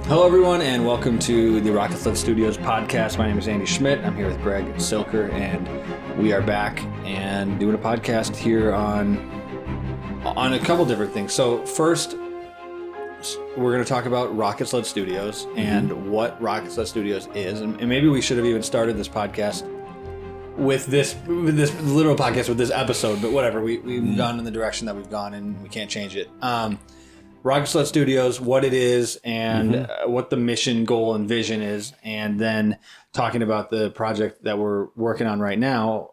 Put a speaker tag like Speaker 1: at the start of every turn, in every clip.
Speaker 1: Hello, everyone, and welcome to the Rocketsled Studios podcast. My name is Andy Schmitt. I'm here with Greg Silker, and we are back and doing a podcast here on a couple different things. So first, we're going to talk about Rocketsled Studios and what Rocketsled Studios is, and maybe we should have even started this podcast with this literal podcast with this episode, but whatever. We've gone in the direction that we've gone, and we can't change it. Rocketsled Studios, what it is, and what the mission, goal, and vision is, and then talking about the project that we're working on right now.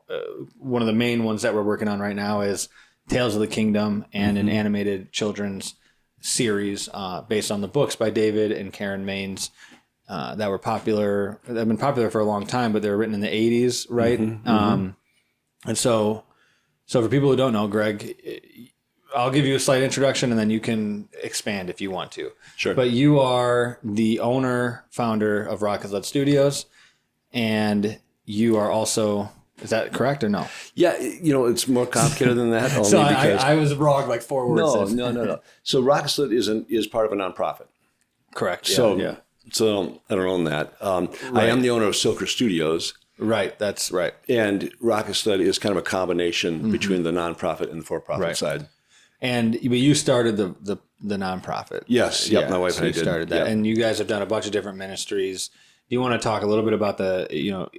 Speaker 1: One of the main ones that we're working on right now is Tales of the Kingdom, and an animated children's series based on the books by David and Karen Maines that were popular. They've been popular for a long time, but they were written in the 80s, right? And so for people who don't know, Greg, I'll give you a slight introduction and then you can expand if you want to.
Speaker 2: Sure.
Speaker 1: But you are the owner, founder of Rocketsled Studios, and you are also, is that correct or no?
Speaker 2: Yeah, it's more complicated than that. Only
Speaker 1: So
Speaker 2: because
Speaker 1: I was wrong like 4 words.
Speaker 2: No. So Rocketsled is part of a nonprofit.
Speaker 1: Correct. Yeah,
Speaker 2: So I don't own that. I am the owner of Silker Studios.
Speaker 1: Right, that's right.
Speaker 2: And Rocketsled is kind of a combination between the nonprofit and the for-profit side.
Speaker 1: And you started the nonprofit.
Speaker 2: Yes. Yep. My wife and I did.
Speaker 1: Started that, and you guys have done a bunch of different ministries. Do you want to talk a little bit about the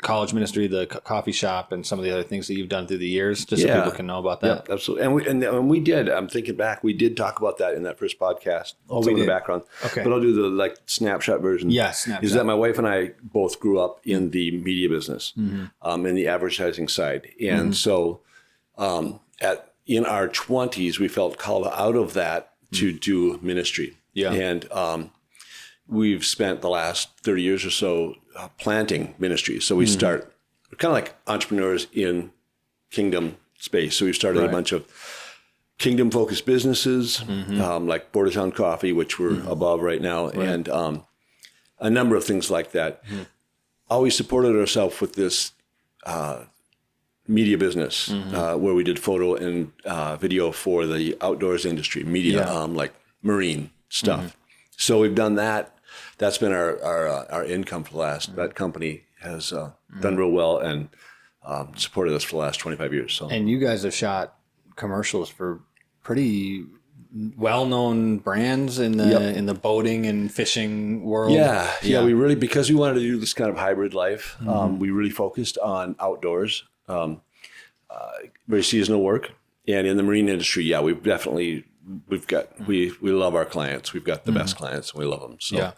Speaker 1: college ministry, the coffee shop, and some of the other things that you've done through the years, just so people can know about that?
Speaker 2: Yeah, absolutely. And we did. I'm thinking back. We did talk about that in that first podcast. Some of the background. Okay. But I'll do the snapshot version.
Speaker 1: Yes. Snapshot.
Speaker 2: Is that my wife and I both grew up in the media business, in the advertising side, and so in our 20s, we felt called out of that to do ministry. Yeah. And we've spent the last 30 years or so planting ministries. So we we're kind of like entrepreneurs in kingdom space. So we've started a bunch of kingdom-focused businesses, like Bordertown Coffee, which we're above right now, and a number of things like that. Always supported ourselves with this media business, where we did photo and video for the outdoors industry, media, like marine stuff. So we've done that. That's been our income for the last. That company has done real well and supported us for the last 25 years. So. And
Speaker 1: you guys have shot commercials for pretty well-known brands in the boating and fishing world.
Speaker 2: Yeah. We really, because we wanted to do this kind of hybrid life, we really focused on outdoors. Very seasonal work, and in the marine industry, we love our clients. We've got the best clients, and we love them. So,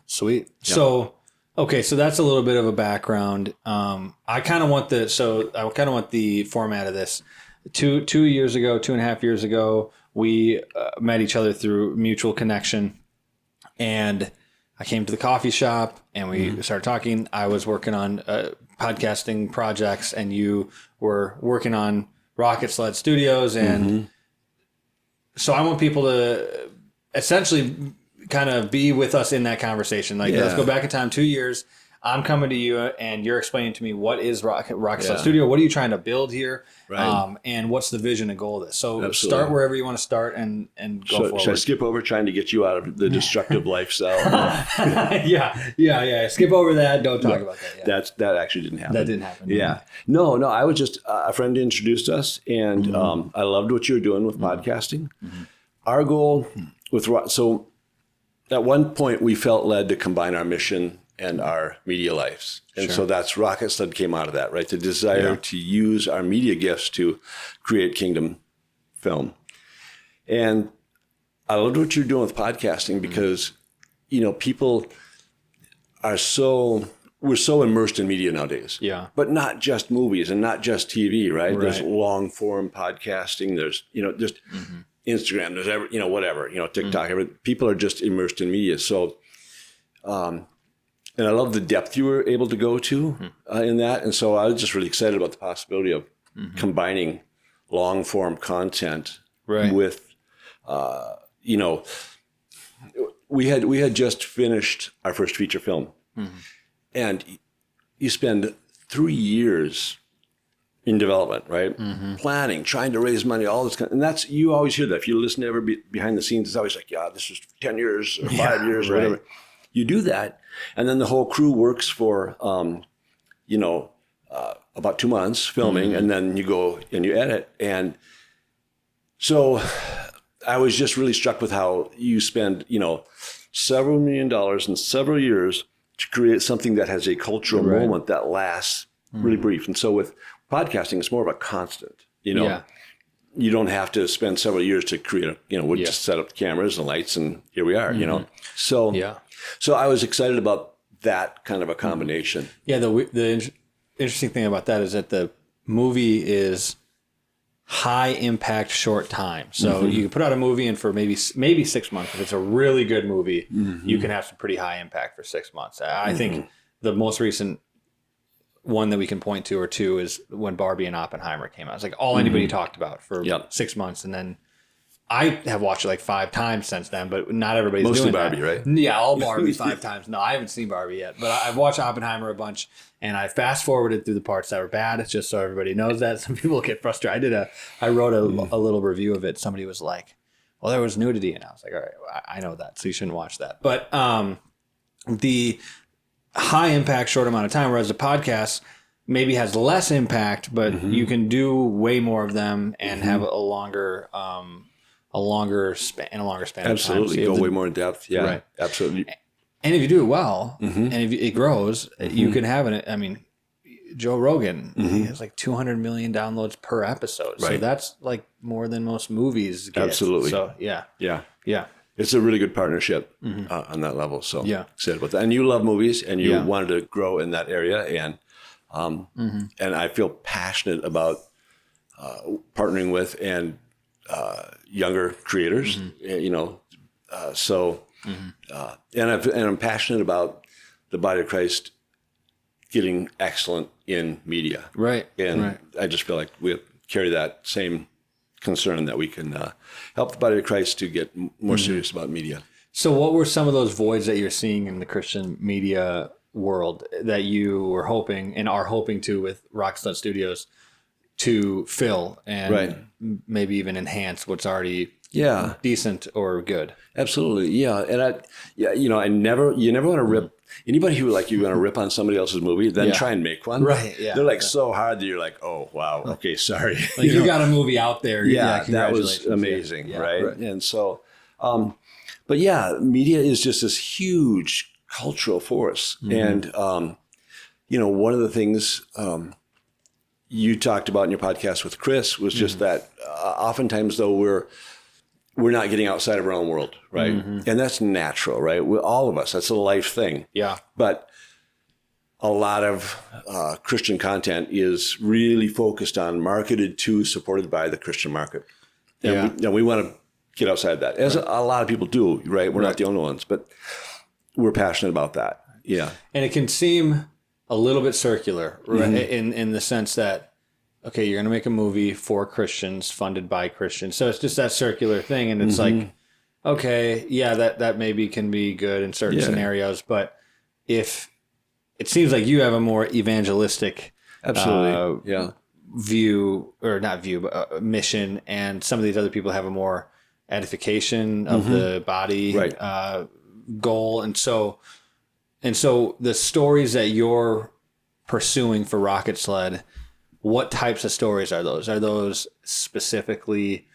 Speaker 1: sweet. Yeah. So, okay, so that's a little bit of a background. I kind of want the format of this. 2.5 years ago, we met each other through mutual connection, and I came to the coffee shop and we started talking. I was working on podcasting projects and you were working on Rocketsled Studios. And so I want people to essentially kind of be with us in that conversation. Let's go back in time 2 years. I'm coming to you and you're explaining to me what is Rocketsled Studio. What are you trying to build here? Right. And what's the vision and goal of this? So start wherever you want to start and go forward.
Speaker 2: Should I skip over trying to get you out of the destructive lifestyle?
Speaker 1: Yeah. Skip over that. Don't talk about that. Yeah.
Speaker 2: That actually didn't happen.
Speaker 1: That didn't happen.
Speaker 2: Yeah. No. I was just a friend introduced us, and I loved what you were doing with podcasting. Our goal so at one point we felt led to combine our mission and our media lives. And so that's Rocketsled came out of that, right? The desire to use our media gifts to create kingdom film. And I loved what you're doing with podcasting because, people we're so immersed in media nowadays. Yeah. But not just movies and not just TV, right? There's long form podcasting. There's, just Instagram, there's whatever, TikTok, people are just immersed in media. So, and I love the depth you were able to go to in that. And so I was just really excited about the possibility of combining long form content with, we had just finished our first feature film, and you spend 3 years in development, right? Planning, trying to raise money, all this and that's, you always hear that. If you listen to every behind the scenes, it's always like, yeah, this is 10 years or 5 years or whatever. You do that. And then the whole crew works for, about 2 months filming, and then you go and you edit. And so I was just really struck with how you spend, several $1 million in several years to create something that has a cultural moment that lasts really brief. And so with podcasting, it's more of a constant, You don't have to spend several years to create we just set up the cameras and lights and here we are, So, so I was excited about that kind of a combination.
Speaker 1: Yeah. The interesting thing about that is that the movie is high impact, short time. So you can put out a movie and for maybe 6 months, if it's a really good movie, you can have some pretty high impact for 6 months. I think the most recent one that we can point to or two is when Barbie and Oppenheimer came out. It's like all anybody talked about for 6 months. And then I have watched it like 5 times since then, but not everybody's
Speaker 2: Mostly
Speaker 1: doing
Speaker 2: Barbie,
Speaker 1: that.
Speaker 2: right?
Speaker 1: Yeah, all Barbie 5 times. No, I haven't seen Barbie yet, but I've watched Oppenheimer a bunch, and I fast forwarded through the parts that were bad. It's just so everybody knows that. Some people get frustrated. I wrote a little review of it. Somebody was like, "Well, there was nudity," and I was like, "All right, I know that, so you shouldn't watch that." But the high impact, short amount of time, whereas the podcast maybe has less impact, but you can do way more of them and have a longer span
Speaker 2: Absolutely.
Speaker 1: of time. So
Speaker 2: Go way more in depth. Yeah, right. Absolutely.
Speaker 1: And if you do it well, and if it grows, you can have it. I mean, Joe Rogan, he has like 200 million downloads per episode. Right. So that's like more than most movies get.
Speaker 2: Absolutely.
Speaker 1: So yeah.
Speaker 2: It's a really good partnership on that level. So excited about that. And you love movies and you wanted to grow in that area. And I feel passionate about partnering with and younger creators, and I'm passionate about the body of Christ getting excellent in media.
Speaker 1: Right.
Speaker 2: And I just feel like we carry that same concern that we can help the body of Christ to get more serious about media.
Speaker 1: So what were some of those voids that you're seeing in the Christian media world that you were hoping and are hoping to with Rocketsled Studios to fill and maybe even enhance what's already decent or good?
Speaker 2: Absolutely. Yeah. And you never want to rip anybody who like you want to rip on somebody else's movie, then try and make one.
Speaker 1: Right. Yeah.
Speaker 2: They're like so hard that you're like, oh wow, okay, sorry.
Speaker 1: Like you got a movie out there.
Speaker 2: Yeah, that was amazing. Yeah, right? And so but yeah, media is just this huge cultural force. And one of the things you talked about in your podcast with Chris was just that oftentimes though we're not getting outside of our own world, right? And that's natural, right? All of us, that's a life thing.
Speaker 1: Yeah.
Speaker 2: But a lot of Christian content is really focused on marketed to, supported by the Christian market. And we want to get outside that, as a lot of people do, right? We're not the only ones, but we're passionate about that. Yeah.
Speaker 1: And it can seem a little bit circular, right? In the sense that, okay, you're going to make a movie for Christians, funded by Christians. So it's just that circular thing. And it's like, okay, that maybe can be good in certain scenarios. But if it seems like you have a more evangelistic view, or not view, but mission, and some of these other people have a more edification of the body goal. And so the stories that you're pursuing for Rocketsled, what types of stories are those? Are those specifically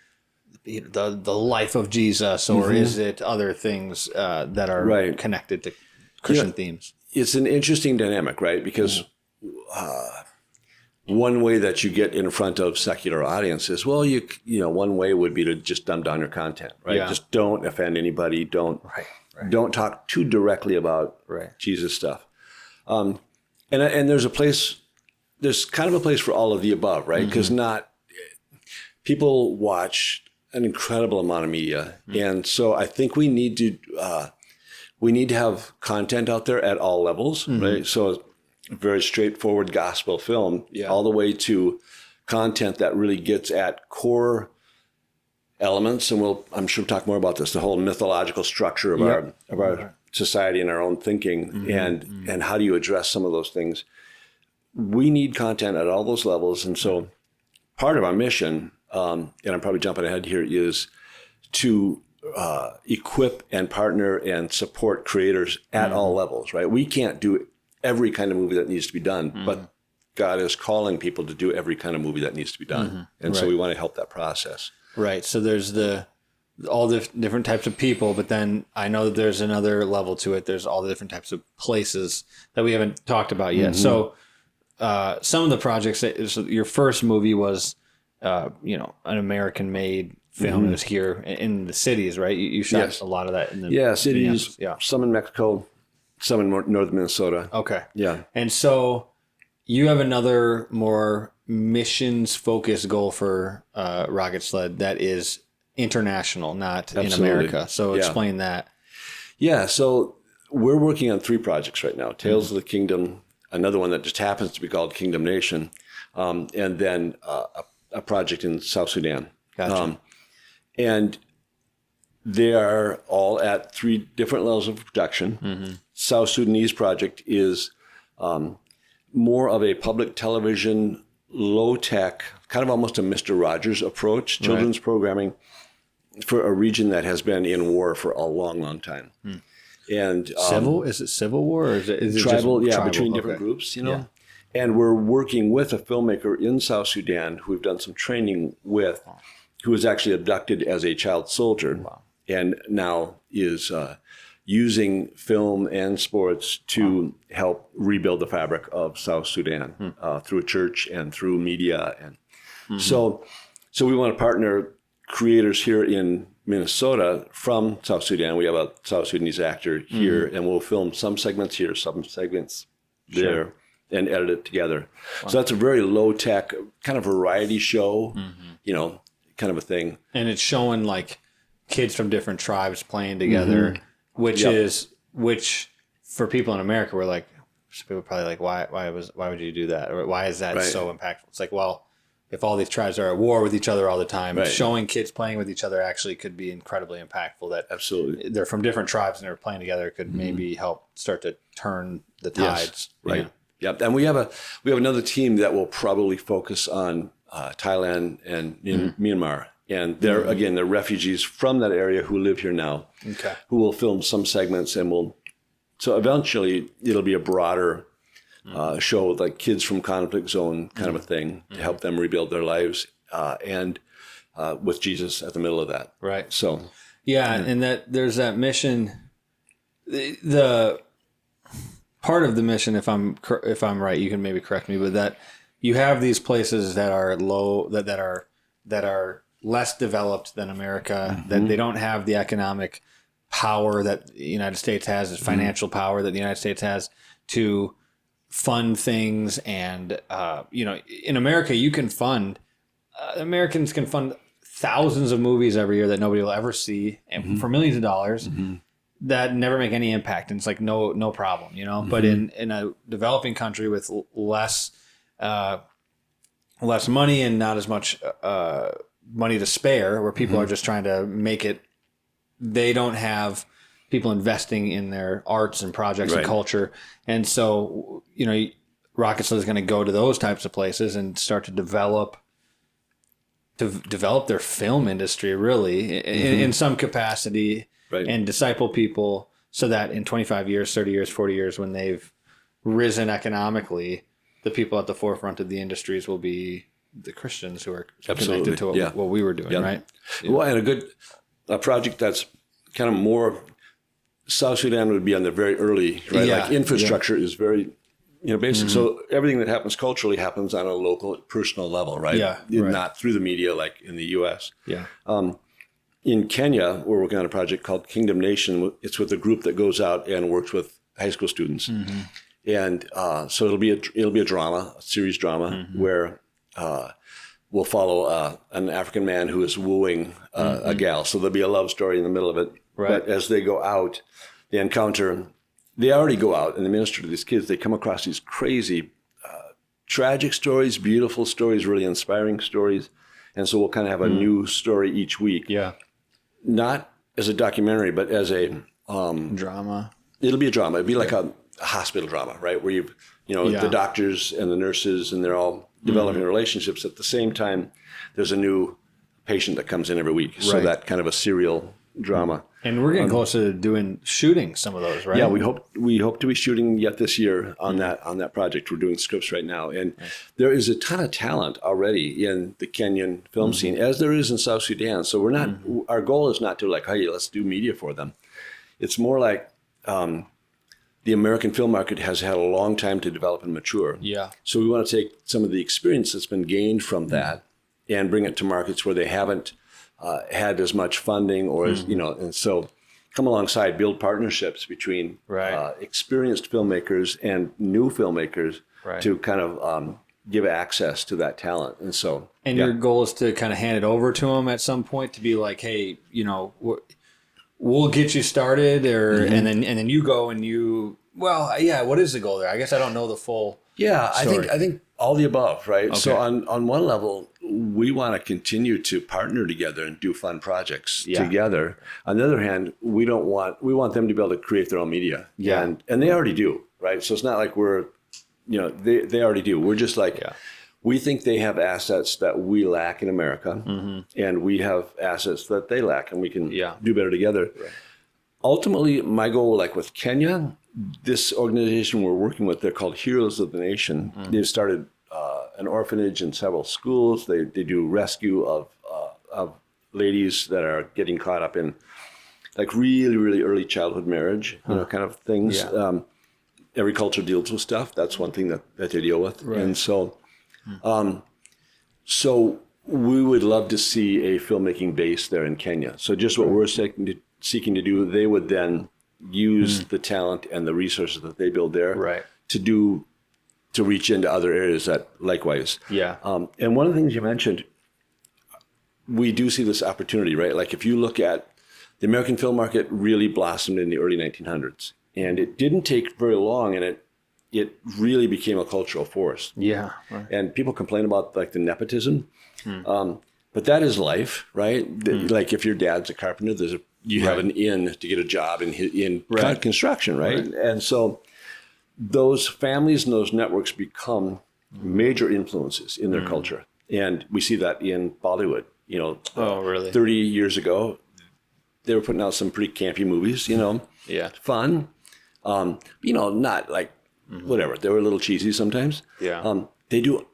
Speaker 1: the life of Jesus, or is it other things that are connected to Christian themes?
Speaker 2: It's an interesting dynamic, right? Because one way that you get in front of secular audiences, well, one way would be to just dumb down your content, right? Yeah. Just don't offend anybody. Don't talk too directly about Jesus stuff. And there's a place. There's kind of a place for all of the above, right? Because people watch an incredible amount of media, and so I think we need to have content out there at all levels, right? So very straightforward gospel film, all the way to content that really gets at core elements, and I'm sure we'll talk more about this, the whole mythological structure of our society and our own thinking, and how do you address some of those things. we need content at all those levels. And so part of our mission, and I'm probably jumping ahead here, is to equip and partner and support creators at all levels, right? We can't do every kind of movie that needs to be done, but God is calling people to do every kind of movie that needs to be done. And so we want to help that process.
Speaker 1: Right. So there's all the different types of people, but then I know that there's another level to it. There's all the different types of places that we haven't talked about yet. So some of the projects, your first movie was, an American-made film. It was here in the cities, right? You shot a lot of that in the
Speaker 2: cities. Yeah, some in Mexico, some in northern Minnesota.
Speaker 1: Okay.
Speaker 2: Yeah. And
Speaker 1: so you have another more missions-focused goal for Rocketsled that is international, not in America. So explain that. Yeah.
Speaker 2: So we're working on 3 projects right now. Tales of the Kingdom, another one that just happens to be called Kingdom Nation, and then a project in South Sudan.
Speaker 1: Gotcha.
Speaker 2: And they are all at 3 different levels of production. South Sudanese project is more of a public television, low-tech, kind of almost a Mr. Rogers approach, children's programming for a region that has been in war for a long, long time. And
Speaker 1: is it civil war or is it
Speaker 2: tribal?
Speaker 1: Just
Speaker 2: tribal? Between different groups, And we're working with a filmmaker in South Sudan who we've done some training with, who was actually abducted as a child soldier, and now is using film and sports to help rebuild the fabric of South Sudan through a church and through media, and so we want to partner creators here in Minnesota from South Sudan. We have a South Sudanese actor here, and we'll film some segments here, some segments there, and edit it together. So that's a very low tech kind of variety show, kind of a thing.
Speaker 1: And it's showing like kids from different tribes playing together, which for people in America, we're like, people are probably like, why would you do that? Or why is that so impactful? It's like, well, if all these tribes are at war with each other all the time, showing kids playing with each other actually could be incredibly impactful. That
Speaker 2: absolutely,
Speaker 1: they're from different tribes and they're playing together could maybe help start to turn the tides.
Speaker 2: Right. Yep. And we have another team that will probably focus on Thailand and Myanmar. And they're refugees from that area who live here now, who will film some segments, and so eventually it'll be a broader show with like kids from conflict zone kind of a thing to help them rebuild their lives, and with Jesus at the middle of that.
Speaker 1: Right.
Speaker 2: So
Speaker 1: and that there's that mission. The part of the mission, if I'm right, you can maybe correct me, but that you have these places that are low, that are less developed than America, that they don't have the economic power that the United States has, the financial power that the United States has to fund things. And, in America, you can Americans can fund thousands of movies every year that nobody will ever see, and for millions of dollars that never make any impact. And it's like, no problem, but in a developing country with less money and not as much, money to spare, where people are just trying to make it, they don't have people investing in their arts and projects and culture. And so, Rocketsled is going to go to those types of places and start to develop their film industry really in some capacity, and disciple people so that in 25 years, 30 years, 40 years, when they've risen economically, the people at the forefront of the industries will be the Christians who are connected to what we were doing, right?
Speaker 2: Well, and a project that's kind of more, South Sudan would be on the very early, right? Like infrastructure is very, basic. So everything that happens culturally happens on a local, personal level, right? Not through the media like in the U.S. In Kenya, we're working on a project called Kingdom Nation. It's with a group that goes out and works with high school students, and so it'll be a drama, a series drama where we'll follow an African man who is wooing a gal. So there'll be a love story in the middle of it. But as they go out, they already go out and they minister to these kids. They come across these crazy, tragic stories, beautiful stories, really inspiring stories. And so we'll kind of have a new story each week. Yeah. Not as a documentary, but as a
Speaker 1: drama.
Speaker 2: It'll be a drama. It'd be like a a hospital drama, right? Where the doctors and the nurses, and they're all developing relationships. At the same time, there's a new patient that comes in every week. Right. So that kind of a serial drama.
Speaker 1: And we're getting close to shooting some of those, right?
Speaker 2: Yeah, we hope to be shooting yet this year on that project. We're doing scripts right now, and there is a ton of talent already in the Kenyan film scene, as there is in South Sudan. So we're not. Our goal is not to like, hey, let's do media for them. It's more like the American film market has had a long time to develop and mature.
Speaker 1: Yeah.
Speaker 2: So we want to take some of the experience that's been gained from that and bring it to markets where they haven't had as much funding, or as and so come alongside, build partnerships between experienced filmmakers and new filmmakers to kind of give access to that talent. And so,
Speaker 1: your goal is to kind of hand it over to them at some point to be like, hey, we'll get you started, or and then you go and you. Well, yeah. What is the goal there? I guess I don't know the full.
Speaker 2: Yeah,
Speaker 1: story.
Speaker 2: I think all the above, right?
Speaker 1: Okay.
Speaker 2: So on one level, we want to continue to partner together and do fun projects together. On the other hand, we want them to be able to create their own media.
Speaker 1: Yeah.
Speaker 2: And they already do, right? So it's not like we're, they already do. We're just like, we think they have assets that we lack in America, and we have assets that they lack, and we can do better together. Right. Ultimately, my goal, like with Kenya, this organization we're working with, they're called Heroes of the Nation. They've started an orphanage and several schools. They do rescue of ladies that are getting caught up in like really, really early childhood marriage, kind of things. Yeah. Every culture deals with stuff. That's one thing that they deal with. Right. And so, so we would love to see a filmmaking base there in Kenya. So just what we're seeking to do, they would then use the talent and the resources that they build there to reach into other areas that likewise. Yeah. And one of the things you mentioned, we do see this opportunity, right? Like if you look at the American film market really blossomed in the early 1900s, and it didn't take very long, and it really became a cultural force. Yeah. Right. And people complain about like the nepotism, but that is life, right? Like if your dad's a carpenter, you have an in to get a job in construction, right? And so those families and those networks become major influences in their culture. And we see that in Bollywood. 30 years ago, they were putting out some pretty campy movies, fun. Not like whatever. They were a little cheesy sometimes. Yeah. They do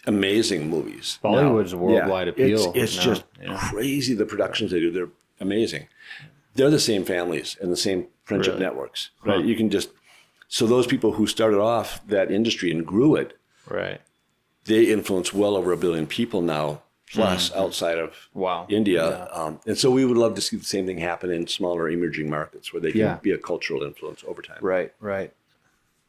Speaker 2: amazing movies.
Speaker 1: Bollywood's worldwide appeal.
Speaker 2: It's just crazy, the productions they do. They're amazing. They're the same families and the same friendship networks, right? You can so those people who started off that industry and grew it, they influence well over 1 billion people now, plus outside of India. Yeah. And so we would love to see the same thing happen in smaller emerging markets where they can be a cultural influence over time.
Speaker 1: Right.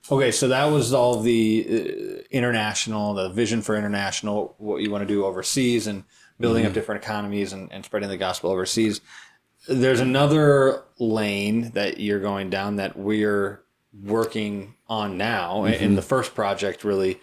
Speaker 1: Okay, so that was all the international, the vision for international, what you want to do overseas and building up different economies and spreading the gospel overseas. There's another lane that you're going down that we're working on now. And the first project really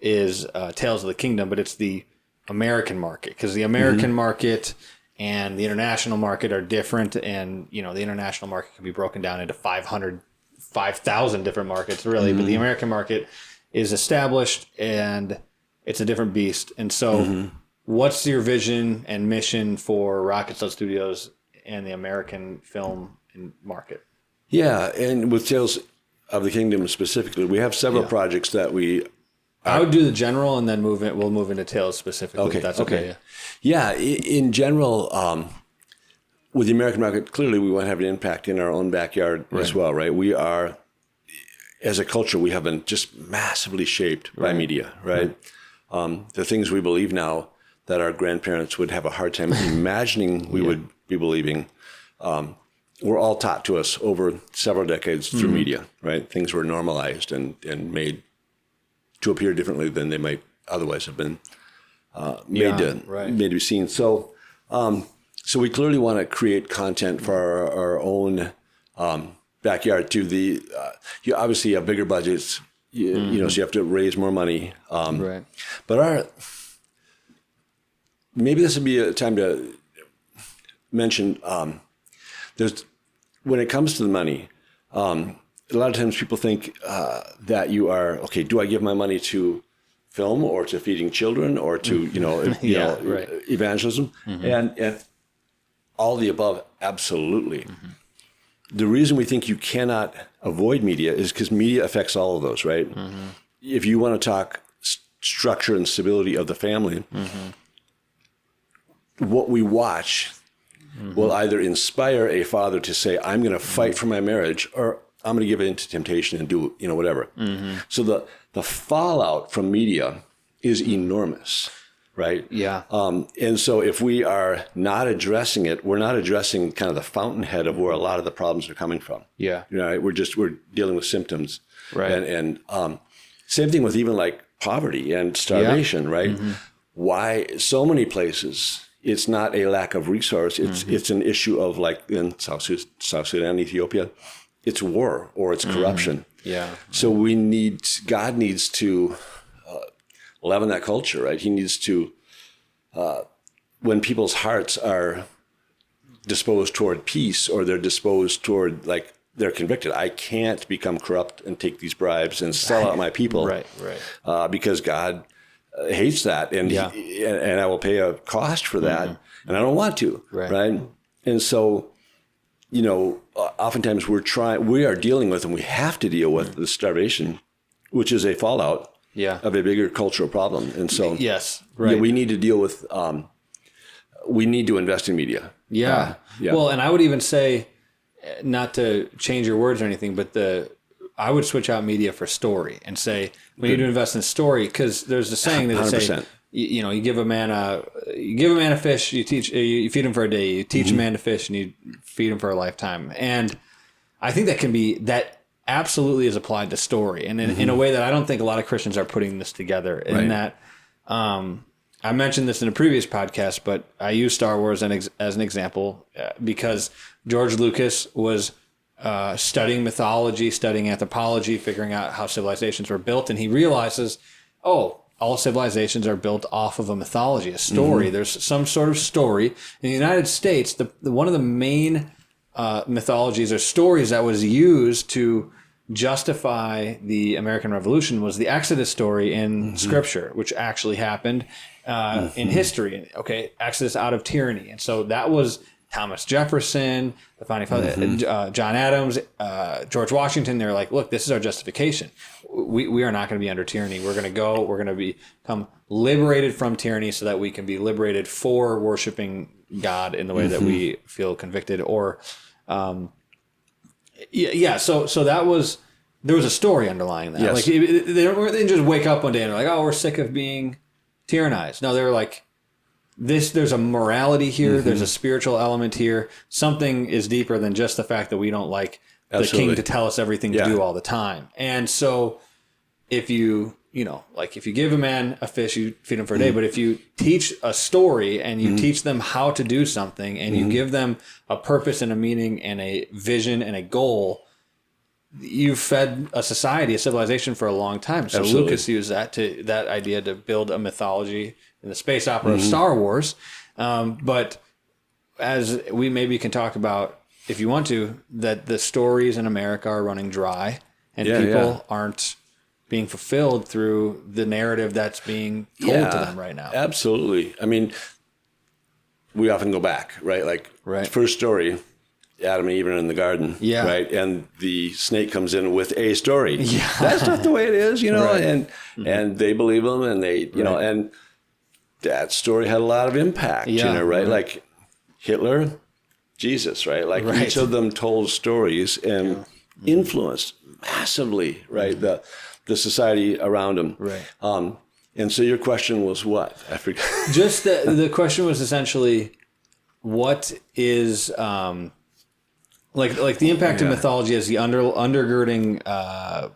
Speaker 1: is Tales of the Kingdom, but it's the American market, because the American market and the international market are different. And, the international market can be broken down into 5,000 different markets, really. But the American market is established and it's a different beast. And so what's your vision and mission for Rocketsled Studios and the American film market?
Speaker 2: Yeah, and with Tales of the Kingdom specifically, we have several projects that we...
Speaker 1: I would do the general and then we'll move into Tales specifically.
Speaker 2: Okay,
Speaker 1: if that's okay.
Speaker 2: Yeah, in general, with the American market, clearly we want to have an impact in our own backyard as well, right? We are, as a culture, we have been just massively shaped by media, right? The things we believe now that our grandparents would have a hard time imagining we would be believing, were all taught to us over several decades through media, right? Things were normalized and made to appear differently than they might otherwise have been made to be seen. So we clearly want to create content for our own backyard. To the you obviously have bigger budgets, so you have to raise more money. But maybe this would be a time to mention when it comes to the money, a lot of times people think that you are, okay, do I give my money to film or to feeding children or to, evangelism? And all the above, absolutely. The reason we think you cannot avoid media is because media affects all of those, right? If you want to talk structure and stability of the family, what we watch will either inspire a father to say, I'm going to fight for my marriage, or I'm going to give in to temptation and do, whatever. So the fallout from media is enormous, right?
Speaker 1: Yeah.
Speaker 2: And so if we are not addressing it, we're not addressing kind of the fountainhead of where a lot of the problems are coming from.
Speaker 1: Yeah.
Speaker 2: Right? We're dealing with symptoms.
Speaker 1: Right.
Speaker 2: And same thing with even like poverty and starvation, right? Why so many places it's not a lack of resource. It's an issue of, like in South Sudan, Ethiopia, it's war or it's corruption.
Speaker 1: Yeah.
Speaker 2: So God needs to leaven that culture, right? He needs to, when people's hearts are disposed toward peace, or they're disposed toward, like, they're convicted, I can't become corrupt and take these bribes and sell out my people.
Speaker 1: Right.
Speaker 2: Because God hates that, and and I will pay a cost for that, and I don't want to, right? And so, oftentimes we are dealing with, and we have to deal with the starvation, which is a fallout of a bigger cultural problem. And so, we need to deal with, we need to invest in media.
Speaker 1: Yeah. Well, and I would even say, not to change your words or anything, but I would switch out media for story and say we need to invest in story, because there's a saying that 100%. Say, you give a man a fish, you feed him for a day, you teach a man to fish, and you feed him for a lifetime. And I think that absolutely is applied to story, and in a way that I don't think a lot of Christians are putting this together. In that, I mentioned this in a previous podcast, but I use Star Wars as an example because George Lucas was studying mythology, studying anthropology, figuring out how civilizations were built, and he realizes, all civilizations are built off of a mythology, a story. There's some sort of story. In the United States, one of the main mythologies or stories that was used to justify the American Revolution was the Exodus story in Scripture, which actually happened in history. Okay, Exodus out of tyranny. And so that was Thomas Jefferson, the founding father, John Adams, George Washington. They're like, look, this is our justification. We are not going to be under tyranny. We're going to become liberated from tyranny so that we can be liberated for worshiping God in the way that we feel convicted. Or, So that was, there was a story underlying that.
Speaker 2: Yes.
Speaker 1: Like they didn't just wake up one day and they're like, we're sick of being tyrannized. No, they were like, there's a morality here. There's a spiritual element here. Something is deeper than just the fact that we don't like the king to tell us everything to do all the time. And so if you give a man a fish, you feed him for a day. But if you teach a story and you teach them how to do something, and you give them a purpose and a meaning and a vision and a goal, you've fed a society, a civilization for a long time. So Lucas used that idea to build a mythology in the space opera of Star Wars. But as we maybe can talk about, if you want to, that the stories in America are running dry, and people aren't being fulfilled through the narrative that's being told to them right now.
Speaker 2: Absolutely. I mean, we often go back, right? Like, first story, Adam and Eve are in the garden, right? And the snake comes in with a story. Yeah. That's not the way it is, and they believe them, and they, and that story had a lot of impact, right? Like Hitler, Jesus, right? Like each of them told stories and influenced massively, right? The society around them. Right. And so your question was what? I forgot.
Speaker 1: Just the question was essentially, what is like the impact of mythology as the undergirding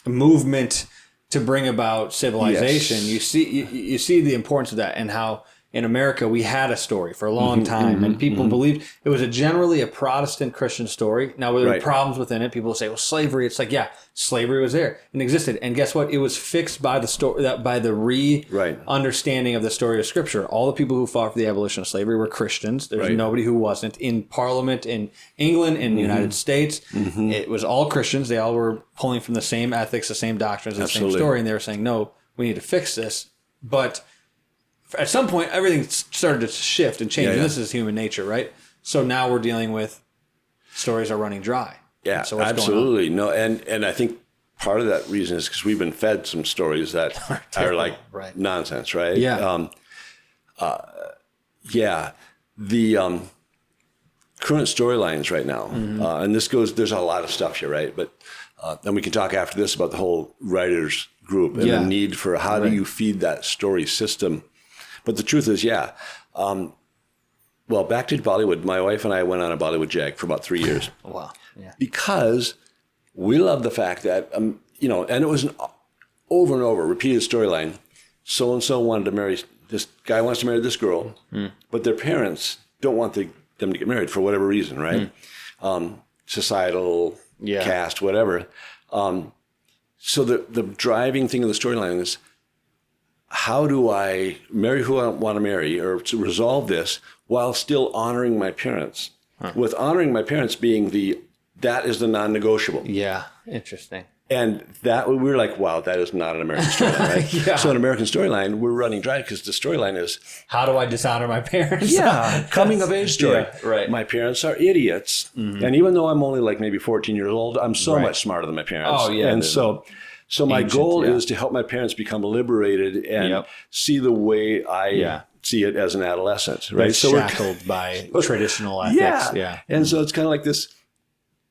Speaker 1: movement to bring about civilization. Yes. You see the importance of that, and how in America, we had a story for a long time, and people believed it was generally a Protestant Christian story. Now, there were problems within it. People will say, well, slavery. It's like, yeah, slavery was there and existed. And guess what? It was fixed by the story, by the understanding of the story of Scripture. All the people who fought for the abolition of slavery were Christians. There's nobody who wasn't. In Parliament in England, in the United States, it was all Christians. They all were pulling from the same ethics, the same doctrines, the same story. And they were saying, no, we need to fix this. But at some point, everything started to shift and change. And this is human nature, right? So now we're dealing with stories are running dry.
Speaker 2: Yeah,
Speaker 1: so what's
Speaker 2: absolutely. No, and I think part of that reason is because we've been fed some stories that are like nonsense, right?
Speaker 1: Yeah.
Speaker 2: The current storylines right now, and there's a lot of stuff here, right? But then we can talk after this about the whole writers group and the need for how do you feed that story system. But the truth is, well, back to Bollywood, my wife and I went on a Bollywood jag for about 3 years.
Speaker 1: Wow. Yeah.
Speaker 2: Because we love the fact that, and it was an over and over repeated storyline. So-and-so wanted to marry, this guy wants to marry this girl, but their parents don't want them to get married for whatever reason, right? Societal, caste, whatever. So the driving thing of the storyline is, how do I marry who I want to marry, or to resolve this while still honoring my parents? With honoring my parents being that is the non-negotiable.
Speaker 1: Yeah, interesting.
Speaker 2: And that we were like, wow, that is not an American storyline, right? So an American storyline, we're running dry because the storyline is,
Speaker 1: how do I dishonor my parents?
Speaker 2: Coming of age story.
Speaker 1: Yeah, right.
Speaker 2: My parents are idiots, and even though I'm only like maybe 14 years old, I'm so much smarter than my parents.
Speaker 1: Oh yeah,
Speaker 2: and so my goal is to help my parents become liberated and see the way I see it as an adolescent, right?
Speaker 1: So shackled by traditional ethics. Yeah.
Speaker 2: And so it's kind of like this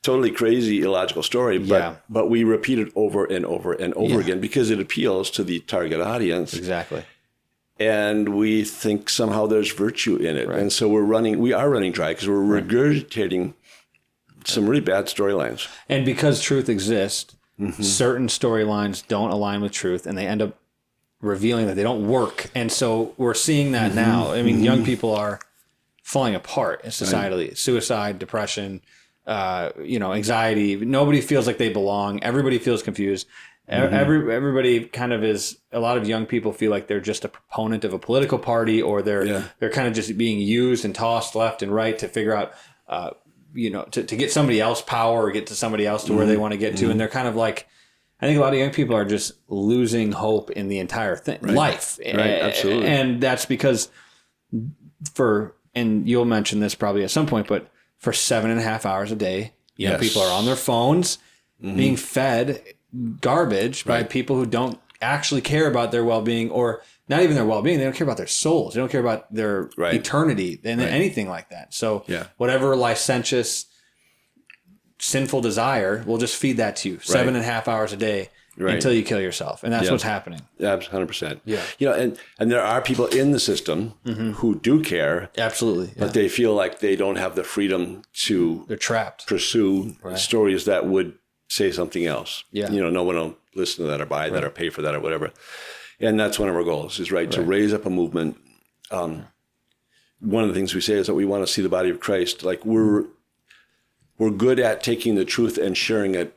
Speaker 2: totally crazy, illogical story, but we repeat it over and over and over again because it appeals to the target audience.
Speaker 1: Exactly.
Speaker 2: And we think somehow there's virtue in it. Right. And so we are running dry because we're regurgitating some really bad storylines.
Speaker 1: And because truth exists, certain storylines don't align with truth, and they end up revealing that they don't work. And so we're seeing that now. I mean, young people are falling apart societally. Right. Suicide, depression, anxiety. Nobody feels like they belong. Everybody feels confused. Everybody kind of is. A lot of young people feel like they're just a proponent of a political party, or they're kind of just being used and tossed left and right to figure out, to get somebody else power or get to somebody else to where they want to get to. And they're kind of like, I think a lot of young people are just losing hope in the entire thing, life.
Speaker 2: Right, absolutely.
Speaker 1: And that's because and you'll mention this probably at some point, but for 7.5 hours a day, young people are on their phones being fed garbage by people who don't actually care about their well-being, or not even their well-being. They don't care about their souls. They don't care about their eternity and anything like that. So whatever licentious, sinful desire, will just feed that to you 7.5 hours a day until you kill yourself. And that's what's happening.
Speaker 2: Yeah, 100%.
Speaker 1: Yeah.
Speaker 2: And there are people in the system who do care.
Speaker 1: Absolutely. Yeah.
Speaker 2: But they feel like they don't have the freedom to
Speaker 1: They're trapped.
Speaker 2: Pursue stories that would say something else. Yeah. No one will listen to that or buy that or pay for that or whatever. And that's one of our goals is to raise up a movement. One of the things we say is that we want to see the body of Christ. Like we're good at taking the truth and sharing it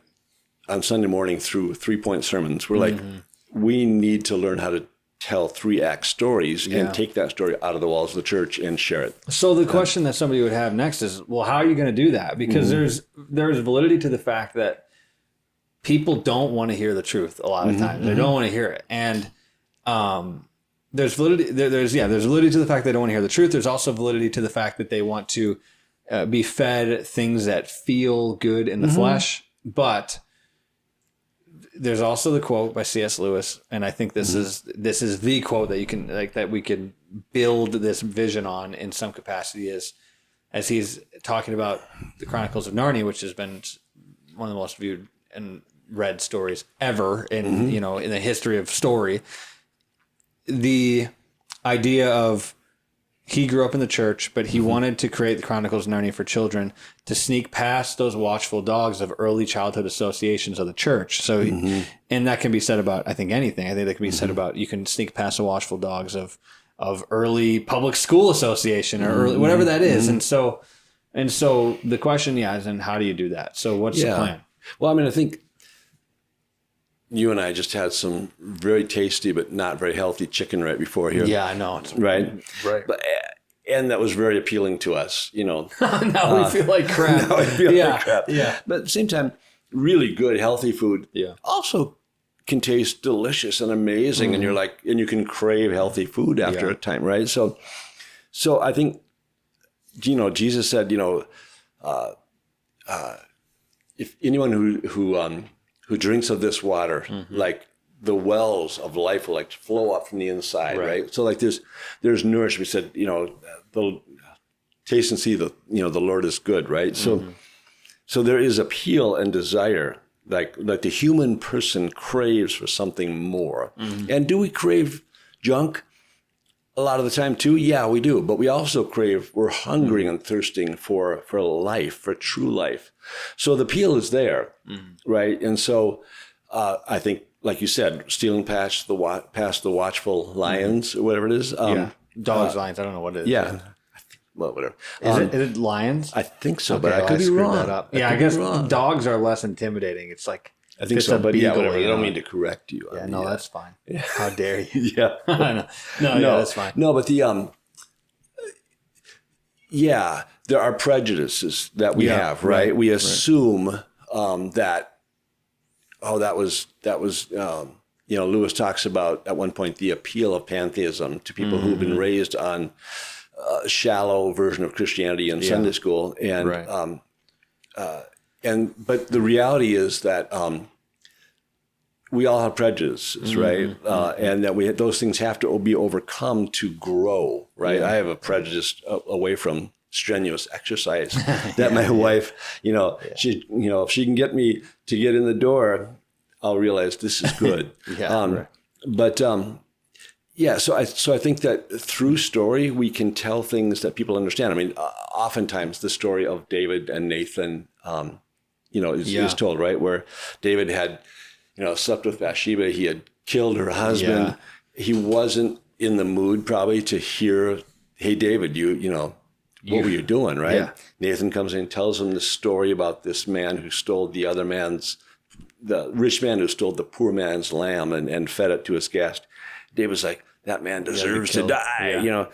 Speaker 2: on Sunday morning through 3-point sermons. We're like, we need to learn how to tell 3-act stories and take that story out of the walls of the church and share it.
Speaker 1: So the question that somebody would have next is, well, how are you going to do that? Because there's validity to the fact that people don't want to hear the truth a lot of times. They don't want to hear it. And there's validity. There's validity to the fact they don't want to hear the truth. There's also validity to the fact that they want to be fed things that feel good in the flesh. But there's also the quote by C.S. Lewis, and I think this is the quote that you can that we can build this vision on in some capacity, is as he's talking about the Chronicles of Narnia, which has been one of the most viewed and read stories ever in in the history of story. The idea of he grew up in the church, but he wanted to create the Chronicles of Narnia for children to sneak past those watchful dogs of early childhood associations of the church. So, and that can be said about, I think, anything. I think that can be said about, you can sneak past the watchful dogs of early public school association or early, whatever that is. And so the question, is, and how do you do that? So what's the plan?
Speaker 2: Well, I mean, I think you and I just had some very tasty but not very healthy chicken right before here.
Speaker 1: Yeah, I know.
Speaker 2: Right.
Speaker 1: But,
Speaker 2: and that was very appealing to us,
Speaker 1: now we feel like crap.
Speaker 2: Now we feel like crap.
Speaker 1: Yeah.
Speaker 2: But at the same time, really good, healthy food also can taste delicious and amazing. And you're like, and you can crave healthy food after a time, right? So I think, Jesus said, if anyone who drinks of this water, like the wells of life will like flow up from the inside, right? So like there's nourishment. We said, the taste and see the Lord is good, right? So there is appeal and desire, like the human person craves for something more. And do we crave junk a lot of the time too? Yeah, we do. But we also we're hungering and thirsting for life, for true life. So the appeal is there, right? And so I think, like you said, stealing past the watchful lions or whatever it is.
Speaker 1: Dogs, lions. I don't know what it is.
Speaker 2: Yeah. Well, whatever.
Speaker 1: Is it lions?
Speaker 2: I think so, but I could be wrong.
Speaker 1: That up. I guess dogs are less intimidating. It's like
Speaker 2: I think so, but whatever. I don't mean to correct you.
Speaker 1: Yeah, that's fine. Yeah. How dare you?
Speaker 2: Yeah.
Speaker 1: No, that's fine.
Speaker 2: No, but there are prejudices that we have, right? We assume that Lewis talks about at one point the appeal of pantheism to people who've been raised on a shallow version of Christianity in Sunday school, and but the reality is that we all have prejudices, right? And that those things have to be overcome to grow, right? I have a prejudice away from strenuous exercise that my wife, she, if she can get me to get in the door, I'll realize this is good. But so I think that through story we can tell things that people understand. I mean, oftentimes the story of David and Nathan, is told, right? Where David had, slept with Bathsheba, he had killed her husband. He wasn't in the mood probably to hear, "Hey, David, what were you doing?" Right? Yeah. Nathan comes in and tells him the story about this man who stole the rich man who stole the poor man's lamb and fed it to his guest. David's like, "That man deserves to die."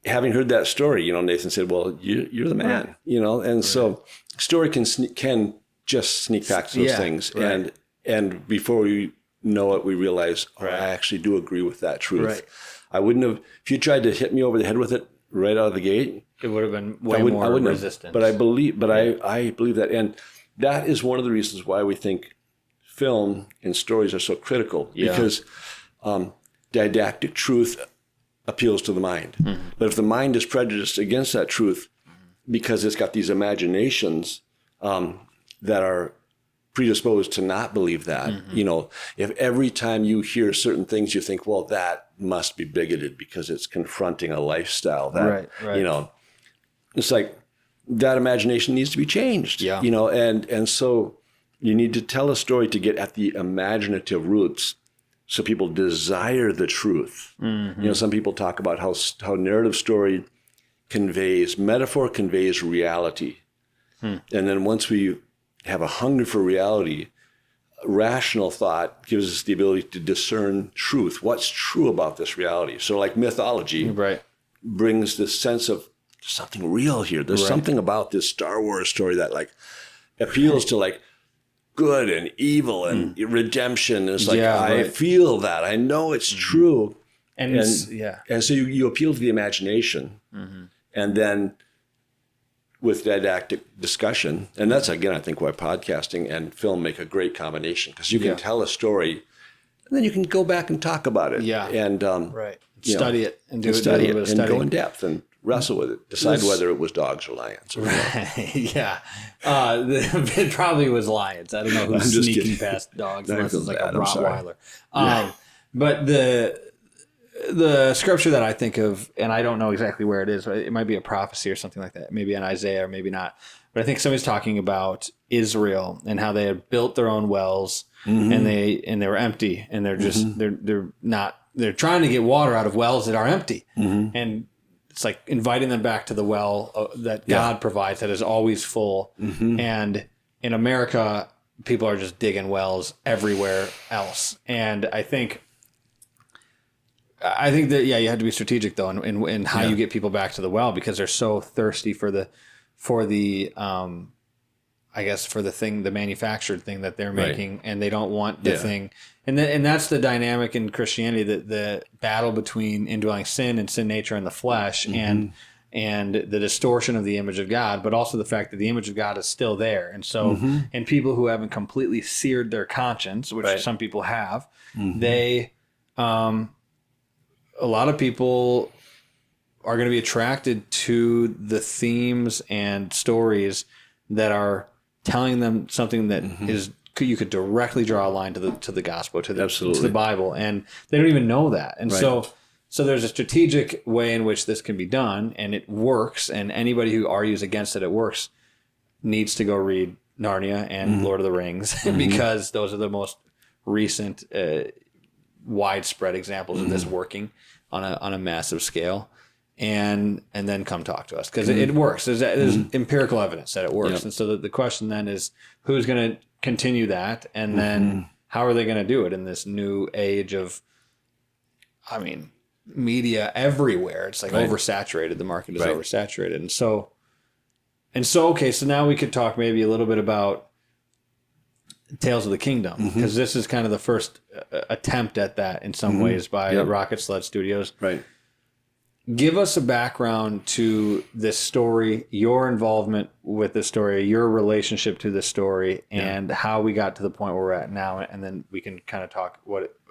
Speaker 2: Having heard that story, Nathan said, "Well, you're the man," and so story can just sneak past those things. Right. And before we know it, we realize, I actually do agree with that truth. Right. I wouldn't have, if you tried to hit me over the head with it right out of the gate,
Speaker 1: it would have been way more resistance.
Speaker 2: But I believe that. And that is one of the reasons why we think film and stories are so critical, because didactic truth appeals to the mind. But if the mind is prejudiced against that truth because it's got these imaginations that are predisposed to not believe that, if every time you hear certain things you think, well, that must be bigoted because it's confronting a lifestyle that, it's like that imagination needs to be changed, and so you need to tell a story to get at the imaginative roots so people desire the truth. Some people talk about how narrative story metaphor conveys reality. And then once we have a hunger for reality, rational thought gives us the ability to discern truth. What's true about this reality? So like mythology brings this sense of something real here. There's something about this Star Wars story that like appeals to like good and evil and redemption. It's like, I feel that. I know it's true. And so you appeal to the imagination. And then with didactic discussion, and that's, again, I think why podcasting and film make a great combination, because you can tell a story and then you can go back and talk about it. And
Speaker 1: study it and do
Speaker 2: study it and go in depth and wrestle with it, decide whether it was dogs or lions. Or
Speaker 1: it probably was lions. I don't know who's sneaking past dogs unless it's like a Rottweiler. But the scripture that I think of, and I don't know exactly where it is, but it might be a prophecy or something like that, maybe in Isaiah or maybe not. But I think somebody's talking about Israel and how they had built their own wells and they were empty and they're just they're not they're trying to get water out of wells that are empty. And it's like inviting them back to the well that God provides that is always full. And in America, people are just digging wells everywhere else. And I think that, you have to be strategic though in how you get people back to the well, because they're so thirsty for the I guess for the manufactured thing that they're making, and they don't want the thing. And that's the dynamic in Christianity, the battle between indwelling sin and sin nature in the flesh, and the distortion of the image of God, but also the fact that the image of God is still there. And so, and people who haven't completely seared their conscience, which some people have, they, a lot of people are going to be attracted to the themes and stories that are telling them something that is, you could directly draw a line to the gospel, to the Bible, and they don't even know that. And so there's a strategic way in which this can be done, and it works. And anybody who argues against it works needs to go read Narnia and Lord of the Rings, because those are the most recent, widespread examples of this working on a massive scale. And then come talk to us, because it works. There's empirical evidence that it works. And so the question then is, who's going to continue that? And then how are they going to do it in this new age of, media everywhere? It's like oversaturated. The market is oversaturated. And so, okay, so now we could talk maybe a little bit about Tales of the Kingdom, because this is kind of the first attempt at that in some ways by Rocketsled Studios. Right. Give us a background to this story, your involvement with this story, your relationship to this story, and how we got to the point where we're at now, and then we can kind of talk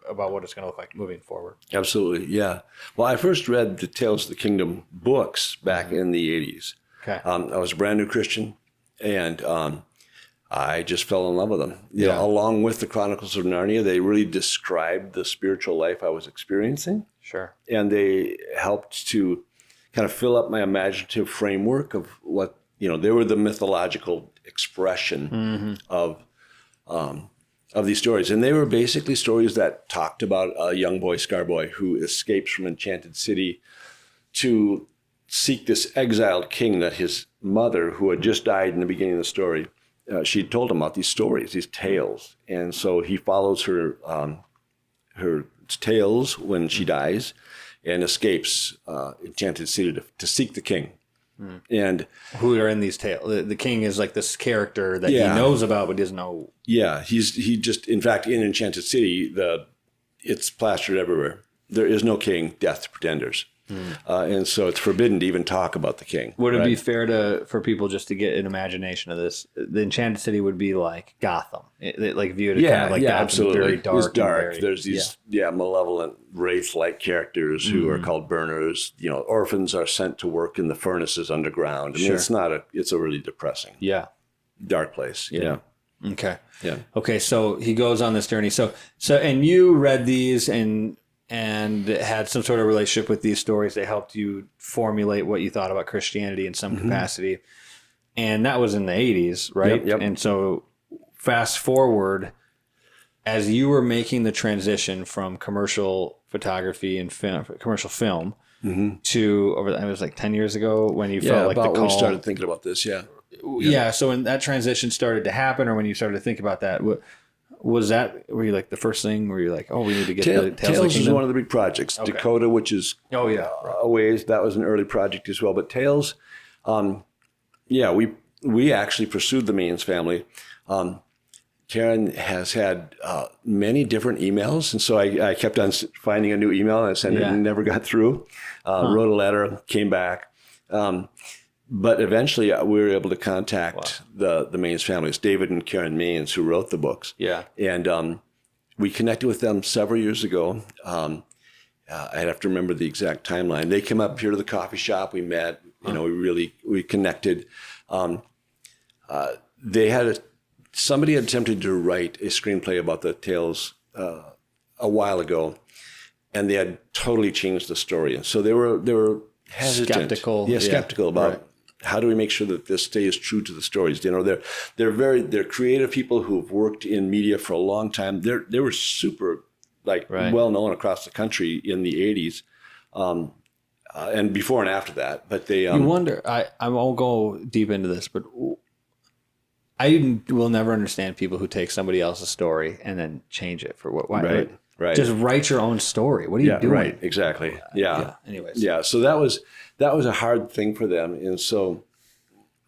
Speaker 1: about what it's going to look like moving forward.
Speaker 2: Absolutely, yeah. Well, I first read the Tales of the Kingdom books back in the 80s. Okay. I was a brand new Christian, and I just fell in love with them. You know, along with the Chronicles of Narnia, they really described the spiritual life I was experiencing. Sure. And they helped to kind of fill up my imaginative framework of what, they were the mythological expression of these stories. And they were basically stories that talked about a young boy, Scarboy, who escapes from Enchanted City to seek this exiled king that his mother, who had just died in the beginning of the story, she told him about these stories, these tales. And so he follows her tales when she dies and escapes Enchanted City to seek the king. And
Speaker 1: who are in these tales? The king is like this character that he knows about but doesn't know.
Speaker 2: Yeah, he just, in fact, in Enchanted City, it's plastered everywhere. There is no king, death to pretenders. And so it's forbidden to even talk about the king.
Speaker 1: Would it be fair for people just to get an imagination of this? The Enchanted City would be like Gotham, like viewed kind of like Gotham,
Speaker 2: absolutely.
Speaker 1: Very dark.
Speaker 2: It's dark. There's these malevolent wraith-like characters who are called burners. Orphans are sent to work in the furnaces underground. I mean, it's a really depressing, dark place. Yeah.
Speaker 1: Okay. Yeah. Okay. So he goes on this journey. So and you read these and had some sort of relationship with these stories. They helped you formulate what you thought about Christianity in some capacity. And that was in the 80s, right? Yep. And so fast forward, as you were making the transition from commercial photography and commercial film to, it was like 10 years ago when you felt like the call.
Speaker 2: When we started thinking about this,
Speaker 1: Yeah, so when that transition started to happen, or when you started to think about that, were you like the first thing where you're like, we need to get the
Speaker 2: Tales is one of the big projects. Okay. Dakota, which is a ways, that was an early project as well. But Tales, we actually pursued the Maines family. Karen has had many different emails, and so I kept on finding a new email, and I sent it and never got through. Wrote a letter, came back. But eventually we were able to contact the Maines family. It's David and Karen Maines who wrote the books. Yeah. And we connected with them several years ago. I'd have to remember the exact timeline. They came up here to the coffee shop. We met. We connected. Somebody had attempted to write a screenplay about the tales a while ago, and they had totally changed the story. And so they were hesitant. Skeptical about how do we make sure that this stays true to the stories. They're creative people who've worked in media for a long time. They were super like well known across the country in the 80s. And before and after that, but they.
Speaker 1: You wonder. I won't go deep into this, but I will never understand people who take somebody else's story and then change it for what. Why,
Speaker 2: right.
Speaker 1: Just write your own story. What are you doing?
Speaker 2: Right. Exactly. Yeah.
Speaker 1: Anyways.
Speaker 2: Yeah. So that was a hard thing for them, and so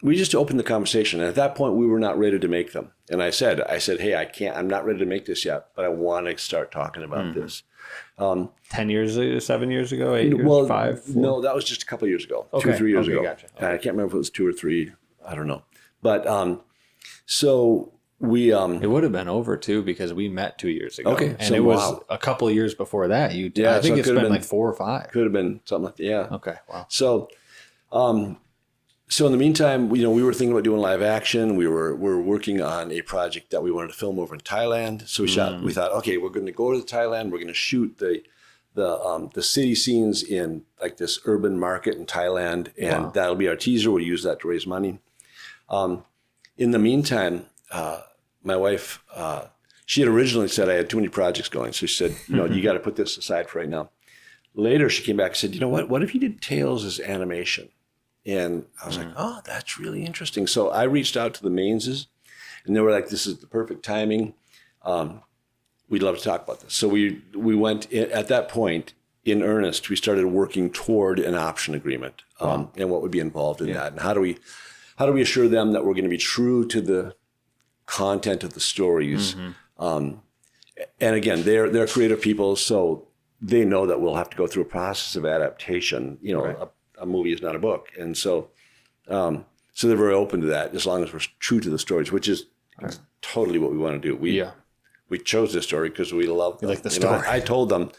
Speaker 2: we just opened the conversation. And at that point, we were not ready to make them. And I said, hey, I'm not ready to make this yet, but I want to start talking about this.
Speaker 1: 10 years ago, 7 years ago, 8 years, 5? 4?
Speaker 2: No, that was just a couple of years ago,
Speaker 1: okay.
Speaker 2: 2 or 3 years ago.
Speaker 1: Gotcha. Okay.
Speaker 2: I can't remember if it was 2 or 3. I don't know. But so we...
Speaker 1: it would have been over, too, because we met 2 years ago.
Speaker 2: Okay.
Speaker 1: And it was a couple of years before that. I think it's been like 4 or 5.
Speaker 2: Could have been something like that, yeah.
Speaker 1: Okay, wow.
Speaker 2: So in the meantime, we were thinking about doing live action. We were working on a project that we wanted to film over in Thailand. So we thought, okay, we're going to go to Thailand. We're going to shoot the city scenes in like this urban market in Thailand, and that'll be our teaser. We'll use that to raise money. In the meantime, my wife, she had originally said I had too many projects going. So she said, you got to put this aside for right now. Later, she came back and said, you know what? What if you did Tales as animation? And I was like, oh, that's really interesting. So I reached out to the Mainses, and they were like, this is the perfect timing. We'd love to talk about this. So we went at that point in earnest. We started working toward an option agreement and what would be involved in that, and how do we assure them that we're going to be true to the content of the stories. And again, they're creative people, so they know that we'll have to go through a process of adaptation. A movie is not a book, and so they're very open to that as long as we're true to the stories, which is totally what we want to do. We chose this story because we love them.
Speaker 1: Like the story.
Speaker 2: I told them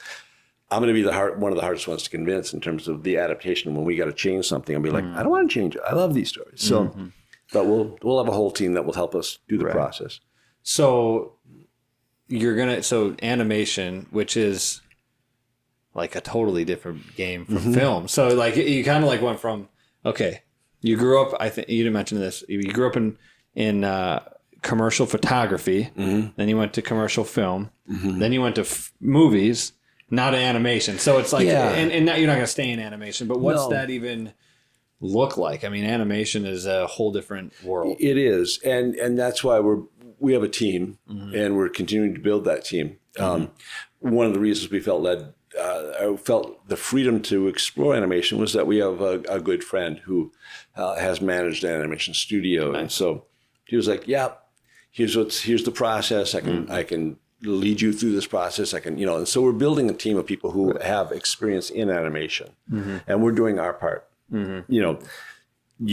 Speaker 2: I'm going to be one of the hardest ones to convince in terms of the adaptation. When we got to change something, I'll be like, I don't want to change it. I love these stories. So, but we'll have a whole team that will help us do the process.
Speaker 1: So so animation, which is like a totally different game from film. So like you kind of like went from, okay, you grew up, I think you didn't mention this, you grew up in commercial photography, then you went to commercial film, then you went to movies, now to animation. So it's like, and now you're not going to stay in animation, but what's that even look like? I mean, animation is a whole different world.
Speaker 2: It is. And that's why we have a team and we're continuing to build that team. One of the reasons we felt I felt the freedom to explore animation was that we have a good friend who has managed an animation studio. And so he was like, here's the process. I can lead you through this process. I can, and so we're building a team of people who have experience in animation and we're doing our part. You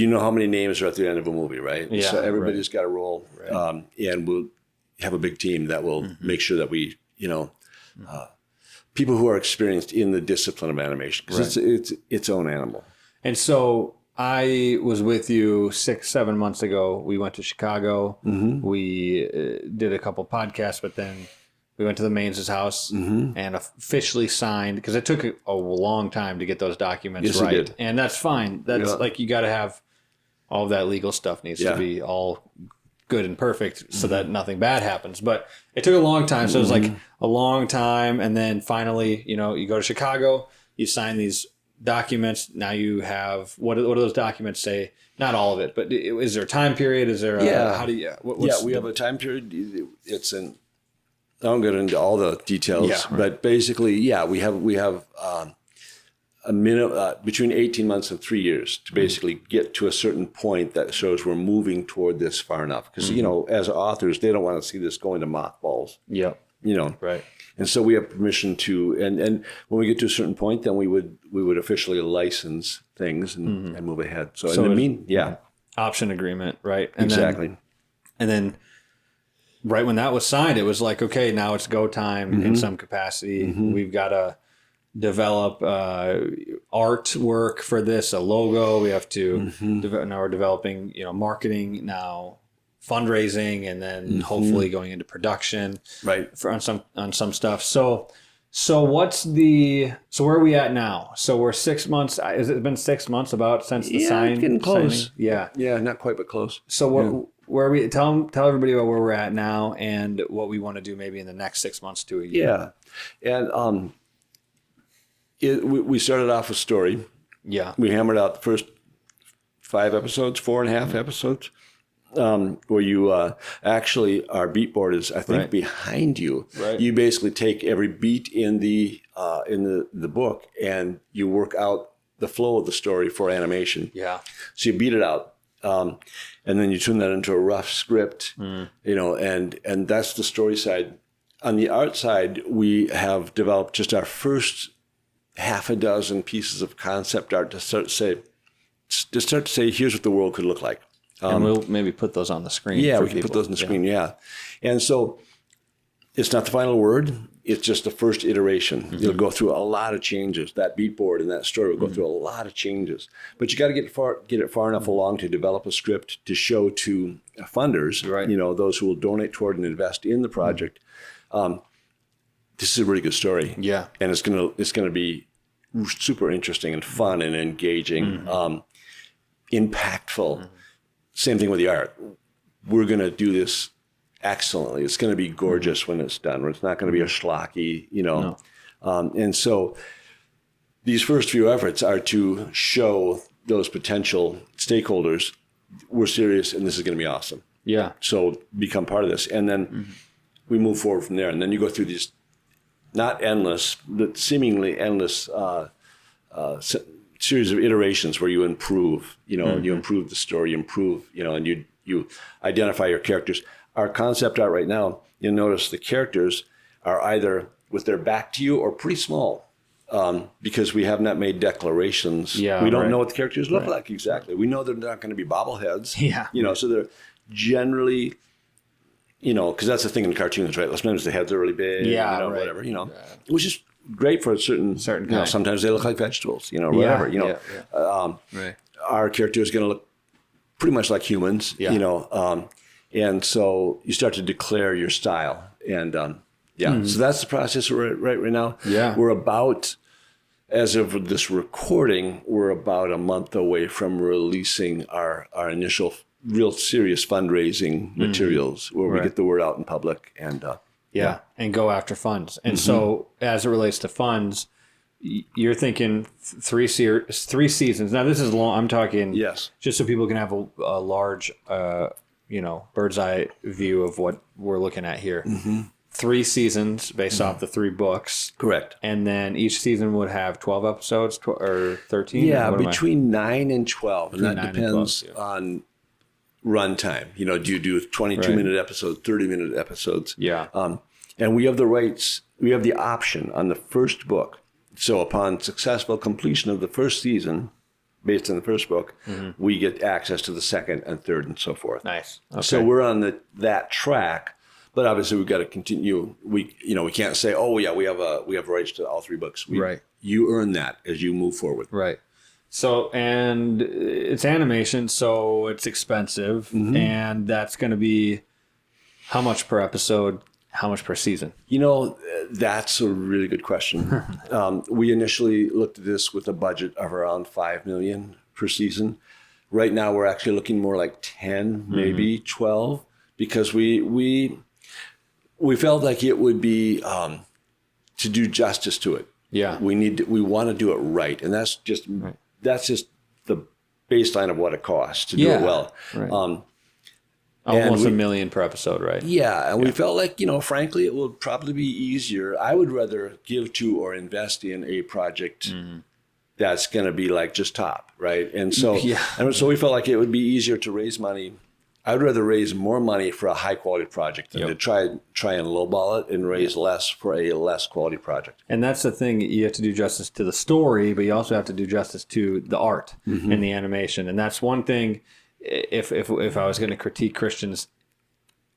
Speaker 2: know how many names are at the end of a movie, right?
Speaker 1: Yeah,
Speaker 2: so everybody's got a role. And we'll have a big team that will make sure that we, people who are experienced in the discipline of animation, because it's its own animal.
Speaker 1: And so I was with you 6-7 months ago. We went to Chicago. We did a couple podcasts, but then we went to the Mains's house and officially signed, because it took a long time to get those documents right. It did. And that's fine. That's like, you got to have all of that legal stuff needs to be all good and perfect so that nothing bad happens. But it took a long time. So it was like a long time. And then finally, you go to Chicago, you sign these documents. Now you have, what do those documents say? Not all of it, but is there a time period? Is there how do you,
Speaker 2: we have a time period. It's I don't get into all the details, but basically, we have a minute between 18 months and 3 years to basically get to a certain point that shows we're moving toward this far enough. Because as authors, they don't want to see this going to mothballs.
Speaker 1: Right.
Speaker 2: And so we have permission to, and when we get to a certain point, then we would officially license things and move ahead. So in the mean,
Speaker 1: option agreement, right? And
Speaker 2: exactly.
Speaker 1: Then right when that was signed, it was like, okay, now it's go time in some capacity. We've got to develop artwork for this, a logo. We have to now we're developing, marketing now, fundraising, and then hopefully going into production,
Speaker 2: right?
Speaker 1: On some stuff. So what's so where are we at now? So we're 6 months. Has it been 6 months since the sign?
Speaker 2: Getting close.
Speaker 1: Signing? Yeah,
Speaker 2: not quite, but close.
Speaker 1: So where we tell everybody about where we're at now and what we want to do maybe in the next 6 months to a year.
Speaker 2: Yeah. And we started off with story.
Speaker 1: Yeah.
Speaker 2: We hammered out the first 5 episodes, 4.5 episodes, where you actually, our beat board is, I think, behind you.
Speaker 1: Right.
Speaker 2: You basically take every beat in the book and you work out the flow of the story for animation.
Speaker 1: Yeah.
Speaker 2: So you beat it out. And then you turn that into a rough script, and that's the story side. On the art side, we have developed just our first half a dozen pieces of concept art to start to say, here's what the world could look like.
Speaker 1: And we'll maybe put those on the screen.
Speaker 2: Yeah, we can put those on the screen. Yeah. And so it's not the final word. It's just the first iteration. Mm-hmm. You'll go through a lot of changes. That beat board and that story will go through a lot of changes. But you got to get it far enough along to develop a script to show to funders, those who will donate toward and invest in the project. This is a really good story.
Speaker 1: Yeah.
Speaker 2: And it's gonna be super interesting and fun and engaging, impactful. Mm-hmm. Same thing with the art. We're gonna do this excellently. It's going to be gorgeous when it's done. It's not going to be a schlocky, No. And so these first few efforts are to show those potential stakeholders we're serious and this is going to be awesome.
Speaker 1: Yeah. So
Speaker 2: become part of this. And then we move forward from there. And then you go through these not endless, but seemingly endless series of iterations where you improve, you improve the story, and you identify your characters. Our concept art right now, you'll notice the characters are either with their back to you or pretty small because we have not made declarations.
Speaker 1: Yeah,
Speaker 2: we don't know what the characters look like exactly. We know they're not going to be bobbleheads.
Speaker 1: Yeah.
Speaker 2: So they're generally, because that's the thing in cartoons, right? Sometimes the heads are really big, whatever, which is great for a certain kind. Sometimes they look like vegetables, whatever,
Speaker 1: Right.
Speaker 2: Our character is going to look pretty much like humans, and so you start to declare your style. And so that's the process we're at right now.
Speaker 1: Yeah.
Speaker 2: We're about, as of this recording, we're about a month away from releasing our initial real serious fundraising materials where we get the word out in public. And
Speaker 1: and go after funds. And so as it relates to funds, you're thinking 3 seasons. Now this is long. I'm talking just so people can have a large bird's eye view of what we're looking at here. 3 seasons based off the 3 books.
Speaker 2: Correct.
Speaker 1: And then each season would have 12 episodes or 13?
Speaker 2: Yeah, between 9 and 12. And that depends on runtime. Do you do 22-minute episodes, 30-minute episodes?
Speaker 1: Yeah.
Speaker 2: And we have the rights, we have the option on the first book. So upon successful completion of the first season, based on the first book, we get access to the second and third and so forth.
Speaker 1: Nice. Okay.
Speaker 2: So we're on that track, but obviously we've got to continue. We can't say, we have rights to all 3 books. You earn that as you move forward.
Speaker 1: Right. So, and it's animation, so it's expensive, and that's going to be how much per episode, how much per season?
Speaker 2: That's a really good question. We initially looked at this with a budget of around $5 million per season. Right now, we're actually looking more like 10, maybe 12, because we felt like it would be to do justice to it.
Speaker 1: Yeah,
Speaker 2: we want to do it right, and that's just the baseline of what it costs to do it well.
Speaker 1: Right. Almost $1 million per episode, right?
Speaker 2: Yeah, and we felt like, frankly, it will probably be easier. I would rather give to or invest in a project that's going to be like just top, right? And so, we felt like it would be easier to raise money. I would rather raise more money for a high quality project than to try and lowball it and raise less for a less quality project.
Speaker 1: And that's the thing. You have to do justice to the story, but you also have to do justice to the art and the animation. And that's one thing. If I was going to critique Christians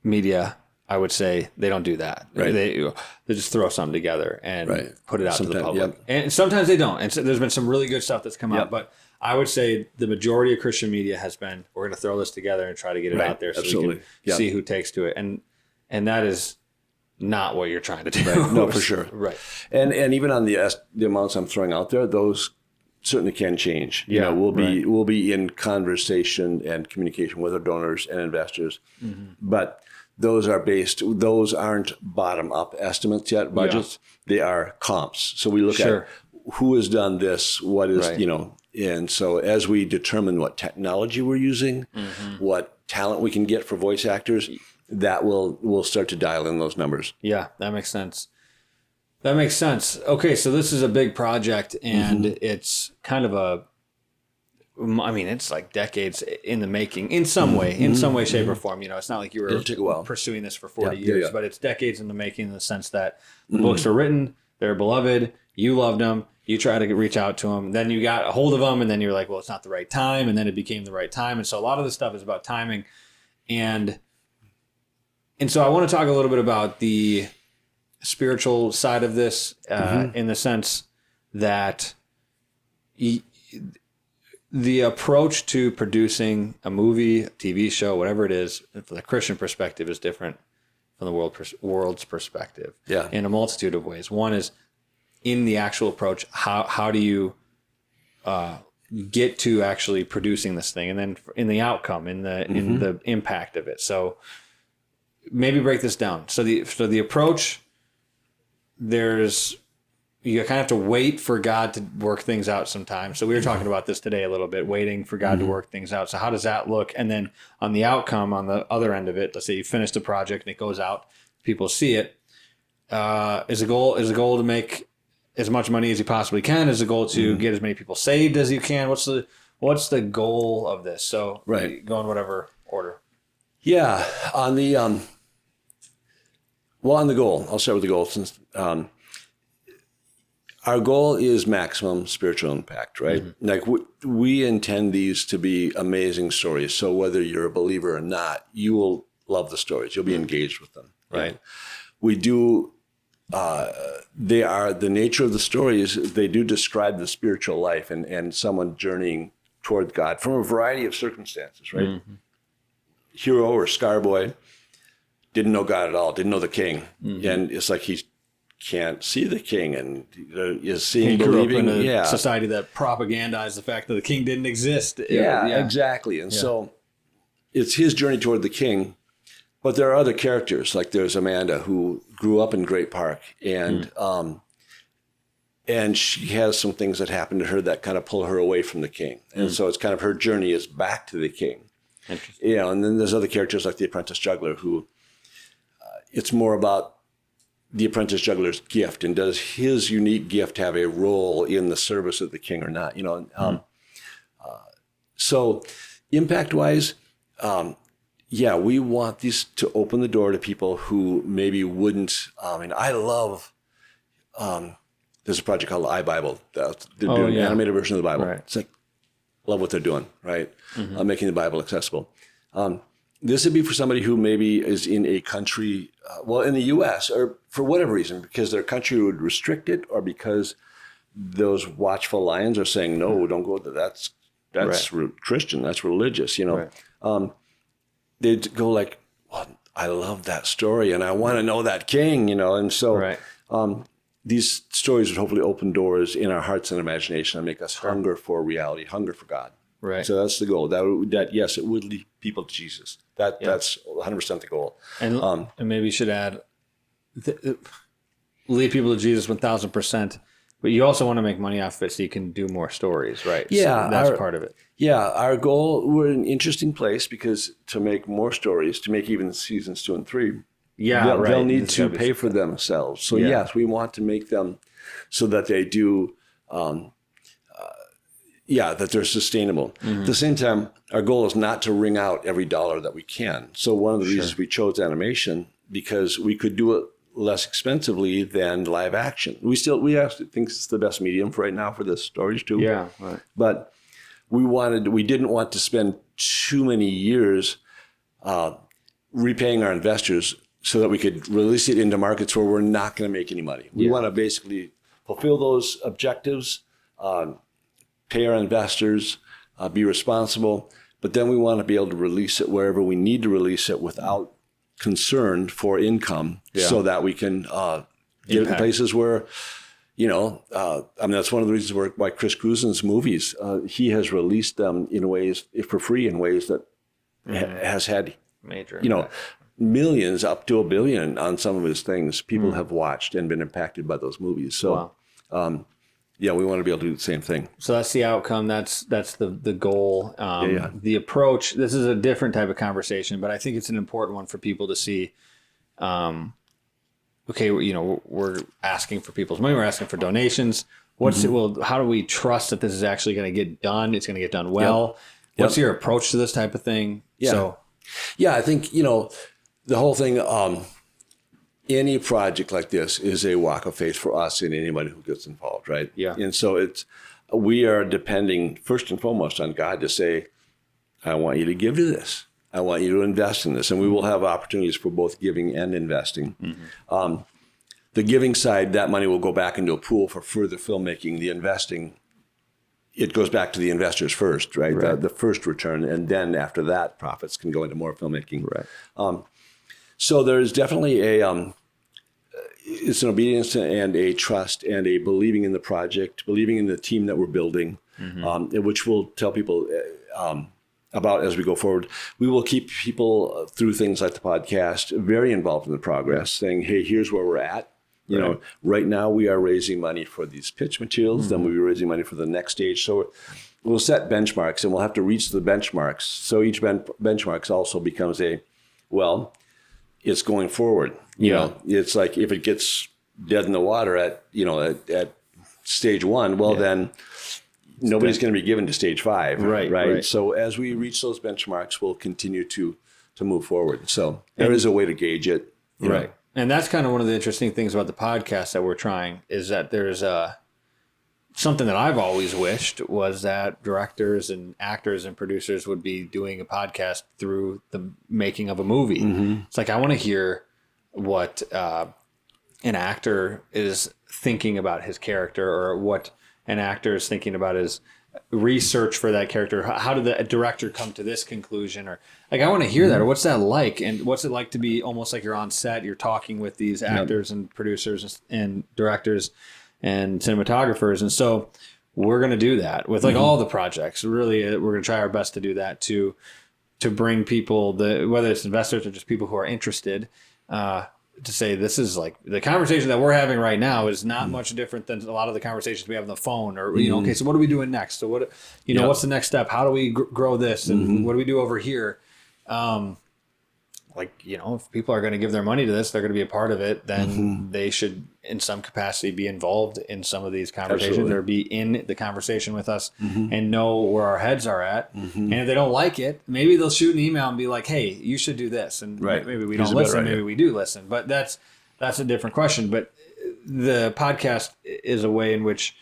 Speaker 1: media, I would say they don't do that.
Speaker 2: Right.
Speaker 1: They just throw something together and put it out to the public.
Speaker 2: Yep.
Speaker 1: And sometimes they don't. And so there's been some really good stuff that's come out. But I would say the majority of Christian media has been, we're going to throw this together and try to get it out there so we can see who takes to it. And that is not what you're trying to do.
Speaker 2: Right. No, for sure.
Speaker 1: Right.
Speaker 2: And even on the amounts I'm throwing out there, those certainly can change. You know, we'll be in conversation and communication with our donors and investors, but those aren't bottom up estimates yet, budgets. They are comps. So we look at who has done this, what is, you know, and so as we determine what technology we're using, what talent we can get for voice actors, that we'll start to dial in those numbers.
Speaker 1: Yeah, that makes sense. That makes sense. Okay, so this is a big project, and it's kind of it's like decades in the making, in some way, shape, or form. You know, it's not like you were pursuing this for 40 years, but it's decades in the making in the sense that the books were written, they're beloved, you loved them, you try to reach out to them, then you got a hold of them, and then you're like, well, it's not the right time, and then it became the right time. And so a lot of this stuff is about timing. And so I want to talk a little bit about the spiritual side of this, in the sense that the approach to producing a movie, a TV show, whatever it is, from the Christian perspective is different from the world's perspective in a multitude of ways. One is in the actual approach, how do you get to actually producing this thing, and then in the outcome, in the impact of it. So maybe break this down. So the approach, you kind of have to wait for God to work things out sometimes. So we were talking about this today a little bit, waiting for God to work things out. So how does that look? And then on the outcome, on the other end of it, let's say you finished a project and it goes out, people see it. Is the goal to make as much money as you possibly can? Is the goal to get as many people saved as you can? What's the goal of this? So go in whatever order.
Speaker 2: Yeah, on the goal, I'll start with the goal, since our goal is maximum spiritual impact, right? Like we intend these to be amazing stories. So whether you're a believer or not, you will love the stories. You'll be engaged with them, right? We do. They are the nature of the stories. They do describe the spiritual life and someone journeying toward God from a variety of circumstances, right? Hero or scar boy didn't know God at all, didn't know the king. And it's like he can't see the king and is seeing, believing.
Speaker 1: He grew up in a society that propagandized the fact that the king didn't exist.
Speaker 2: Exactly. And so it's his journey toward the king. But there are other characters, like there's Amanda, who grew up in Great Park, and she has some things that happen to her that kind of pull her away from the king. And so it's kind of her journey is back to the king. You know, and then there's other characters like the apprentice juggler, who it's more about the apprentice juggler's gift, and does his unique gift have a role in the service of the king or not? You know, so impact-wise, we want these to open the door to people who maybe wouldn't. I love. There's a project called iBible. They're doing an animated version of the Bible. Right. It's like, love what they're doing, right? Making the Bible accessible. This would be for somebody who maybe is in a country, in the U.S., or for whatever reason, because their country would restrict it, or because those watchful lions are saying, no, don't go there. That's Christian, that's religious, you know. They'd go like, well, I love that story, and I want to know that king, you know. And so these stories would hopefully open doors in our hearts and imagination and make us hunger for reality, hunger for God. Right. So that's the goal. That yes, it would lead people to Jesus. That's 100% the goal. And
Speaker 1: maybe you should add, lead people to Jesus 1,000%. But you also want to make money off of it so you can do more stories, right?
Speaker 2: Yeah,
Speaker 1: so that's part of it.
Speaker 2: Yeah, our goal, we're in an interesting place, because to make more stories, to make even seasons 2 and 3, they'll need to pay for themselves. So yes, we want to make them so that they do. That they're sustainable. At the same time, our goal is not to wring out every dollar that we can. So one of the reasons we chose animation, because we could do it less expensively than live action. We actually think it's the best medium for right now for the stories too.
Speaker 1: Yeah, right.
Speaker 2: But we didn't want to spend too many years repaying our investors so that we could release it into markets where we're not going to make any money. We want to basically fulfill those objectives, pay our investors, be responsible, but then we want to be able to release it wherever we need to release it without concern for income, so that we can get in places where, that's one of the reasons why Chris Cruisen's movies, he has released them in ways for free in ways that has had
Speaker 1: major,
Speaker 2: millions up to 1 billion on some of his things. People have watched and been impacted by those movies. So, we want to be able to do the same thing.
Speaker 1: So that's the outcome. That's the goal. The approach. This is a different type of conversation, but I think it's an important one for people to see. Okay, we're asking for people's money. We're asking for donations. What's it? Well, how do we trust that this is actually going to get done? It's going to get done well. What's your approach to this type of thing?
Speaker 2: Yeah.
Speaker 1: So,
Speaker 2: I think the whole thing. Any project like this is a walk of faith for us and anybody who gets involved, right?
Speaker 1: Yeah.
Speaker 2: And so we are depending first and foremost on God to say, I want you to give to this. I want you to invest in this. And we will have opportunities for both giving and investing. The giving side, that money will go back into a pool for further filmmaking. The investing, it goes back to the investors first, right? The first return. And then after that, profits can go into more filmmaking.
Speaker 1: Right.
Speaker 2: So there's definitely it's an obedience and a trust and a believing in the project, believing in the team that we're building, which we'll tell people about as we go forward. We will keep people through things like the podcast very involved in the progress, saying, hey, here's where we're at. Right now we are raising money for these pitch materials. Then we'll be raising money for the next stage. So we'll set benchmarks and we'll have to reach the benchmarks. So each benchmarks also becomes it's going forward. It's like if it gets dead in the water at stage 1, then nobody's going to be given to stage 5. Right. So as we reach those benchmarks, we'll continue to move forward. So there is a way to gauge it.
Speaker 1: Right. And that's kind of one of the interesting things about the podcast that we're trying is that there's something that I've always wished was that directors and actors and producers would be doing a podcast through the making of a movie. It's like, I want to hear what an actor is thinking about his character or what an actor is thinking about his research for that character. How did the director come to this conclusion? Or I want to hear that. Or what's that like? And what's it like to be almost like you're on set, you're talking with these actors and producers and directors and cinematographers. And so we're going to do that with all the projects. Really, we're going to try our best to do that to bring people, whether it's investors or just people who are interested, to say this is like the conversation that we're having right now is not much different than a lot of the conversations we have on the phone or, okay, so what are we doing next? So what, what's the next step? How do we grow this? And what do we do over here? If people are going to give their money to this, they're going to be a part of it, then they should in some capacity be involved in some of these conversations or be in the conversation with us and know where our heads are at. And if they don't like it, maybe they'll shoot an email and be like, hey, you should do this. And maybe we don't listen. Maybe we do listen, but that's a different question. But the podcast is a way in which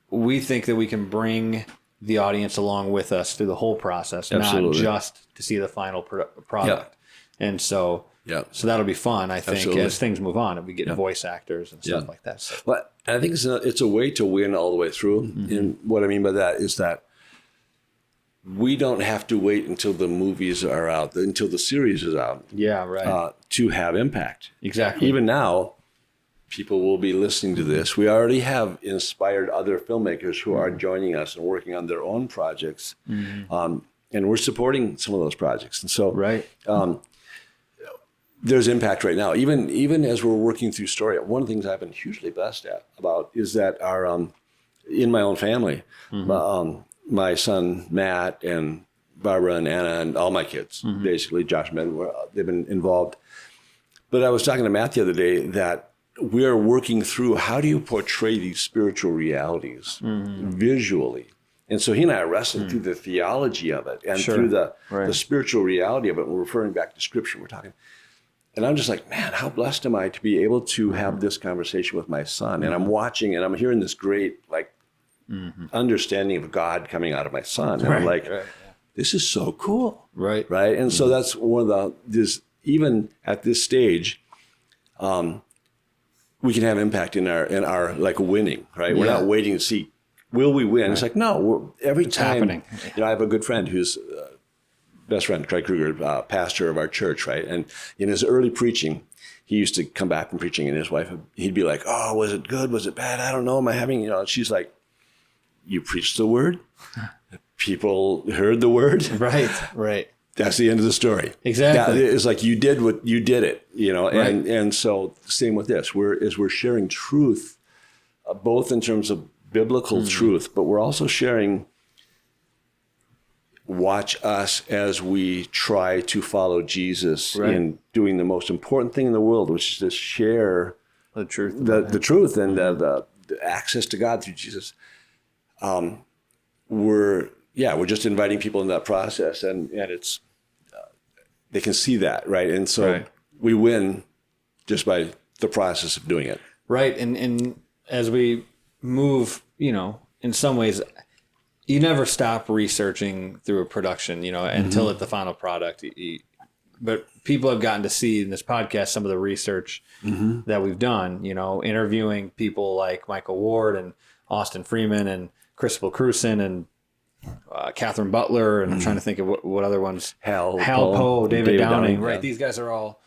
Speaker 1: we think that we can bring the audience along with us through the whole process, not just to see the final product. And so that'll be fun, I think, as things move on and we get voice actors and stuff like that. So.
Speaker 2: Well, and I think it's a way to win all the way through. And what I mean by that is that we don't have to wait until the movies are out, until the series is out. To have impact.
Speaker 1: Exactly.
Speaker 2: Even now, people will be listening to this. We already have inspired other filmmakers who are joining us and working on their own projects. And we're supporting some of those projects. And so there's impact right now. Even as we're working through story, one of the things I've been hugely blessed about is that our in my own family, my son Matt and Barbara and Anna and all my kids, basically Josh and Ben, they've been involved. But I was talking to Matt the other day that we are working through how do you portray these spiritual realities visually. And so he and I are wrestling through the theology of it and through the spiritual reality of it. We're referring back to scripture. We're talking. And I'm just like, man, how blessed am I to be able to have this conversation with my son? And I'm watching and I'm hearing this great understanding of God coming out of my son. And I'm like, this is so cool. Right. And so that's one of even at this stage, we can have impact in our like winning, right? We're not waiting to see, will we win? It's like, no, every time. Happening. I have a good friend who's best friend, Craig Kruger, pastor of our church, right? And in his early preaching, he used to come back from preaching, and his wife, he'd be like, "Oh, was it good? Was it bad? I don't know. Am I having, And she's like, "You preached the word. People heard the word.
Speaker 1: Right.
Speaker 2: That's the end of the story.
Speaker 1: Exactly.
Speaker 2: It's like you did it,
Speaker 1: Right.
Speaker 2: And so same with this. We're sharing truth, both in terms of biblical truth, but we're also sharing. Watch us as we try to follow Jesus in doing the most important thing in the world, which is to share
Speaker 1: the truth,
Speaker 2: the truth and the access to God through Jesus. We're just inviting people in that process, and it's they can see that, right? And so we win just by the process of doing it,
Speaker 1: right? And as we move, in some ways, you never stop researching through a production, until at the final product. But people have gotten to see in this podcast some of the research that we've done, interviewing people like Michael Ward and Austin Freeman and Christopher Cruson and Catherine Butler. And I'm trying to think of what other ones.
Speaker 2: Hal
Speaker 1: Poe, David Downing. Right.
Speaker 2: Yeah.
Speaker 1: These guys are all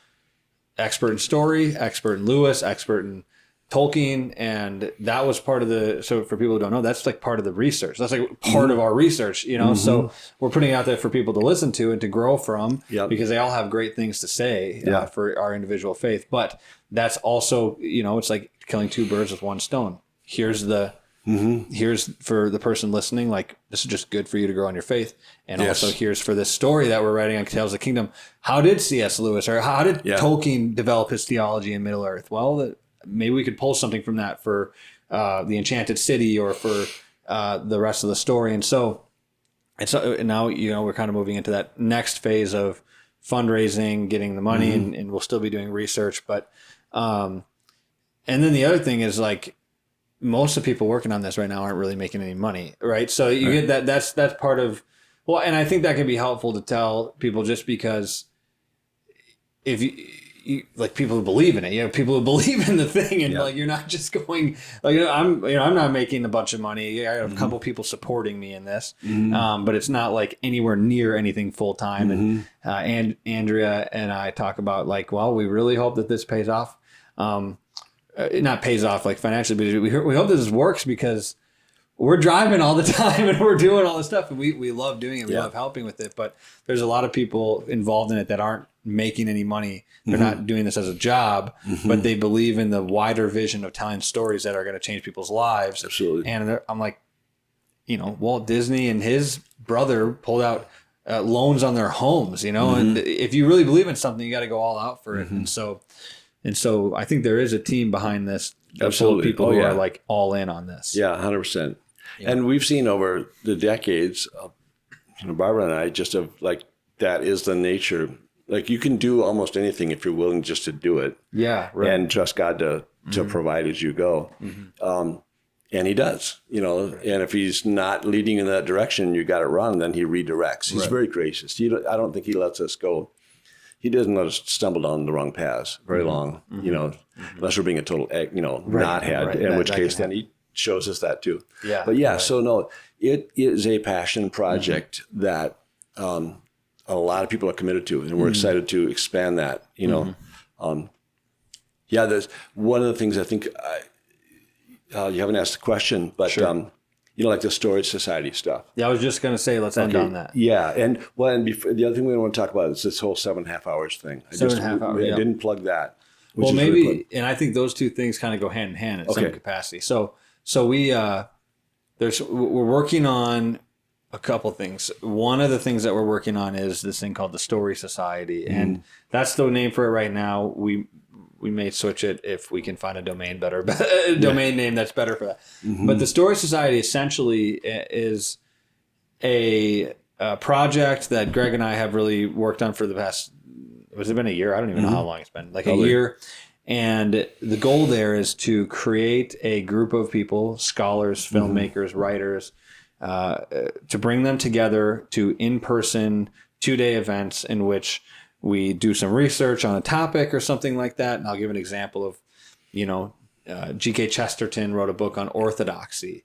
Speaker 1: expert in story, expert in Lewis, expert in Tolkien, and that was part of so for people who don't know, that's like part of the research. That's like part of our research, so we're putting it out there for people to listen to and to grow from because they all have great things to say for our individual faith. But that's also, it's like killing two birds with one stone. Here's for the person listening, like, this is just good for you to grow in your faith. And also here's for this story that we're writing on Tales of the Kingdom. How did C.S. Lewis or how did Tolkien develop his theology in Middle Earth? Well, maybe we could pull something from that for the Enchanted City or for the rest of the story. And so now, we're kind of moving into that next phase of fundraising, getting the money, and we'll still be doing research. But, and then the other thing is, like, most of the people working on this right now aren't really making any money, right? So you get that, that's part of, well, and I think that can be helpful to tell people, just because if you like people who believe in it, people who believe in the thing, and like, you're not just going like, I'm not making a bunch of money. I have a couple people supporting me in this, but it's not like anywhere near anything full time. And Andrea and I talk about, like, well, we really hope that this pays off. Not pays off like financially, but we hope that this works, because we're driving all the time and we're doing all this stuff, and we love doing it. We love helping with it, but there's a lot of people involved in it that aren't making any money. They're not doing this as a job, but they believe in the wider vision of telling stories that are going to change people's lives.
Speaker 2: Absolutely.
Speaker 1: And I'm like, Walt Disney and his brother pulled out loans on their homes, and if you really believe in something, you got to go all out for it. And so I think there is a team behind this.
Speaker 2: Absolutely.
Speaker 1: People who are like all in on this.
Speaker 2: Yeah, 100%. Yeah. And we've seen over the decades, Barbara and I, just of like, that is the nature. Like, you can do almost anything if you're willing just to do it. Yeah, right. And trust God to provide as you go. And he does, and if he's not leading in that direction, you got it wrong, then he redirects. He's very gracious. I don't think he lets us go. He doesn't let us stumble down the wrong paths very long, unless we're being a total, knothead, in which case then he shows us that too. Yeah. But so no, it is a passion project that a lot of people are committed to, and we're excited to expand that, there's one of the things I think, you haven't asked the question, but like the Storage Society stuff. Yeah, I was just going to say, let's end on that. Yeah, and the other thing we want to talk about is this whole 7.5 hours thing. 7.5 hours. I didn't plug that. Well, maybe, really, and I think those two things kind of go hand in hand in some capacity. So we're working on a couple things. One of the things that we're working on is this thing called the Story Society, and that's the name for it right now. We may switch it if we can find a domain name that's better for that. But the Story Society essentially is a project that Greg and I have really worked on for the past, has it been a year? I don't even know how long it's been, like probably a year. And the goal there is to create a group of people, scholars, filmmakers, writers, to bring them together to in-person 2-day events in which we do some research on a topic or something like that. And I'll give an example of,
Speaker 1: G.K. Chesterton wrote a book on orthodoxy,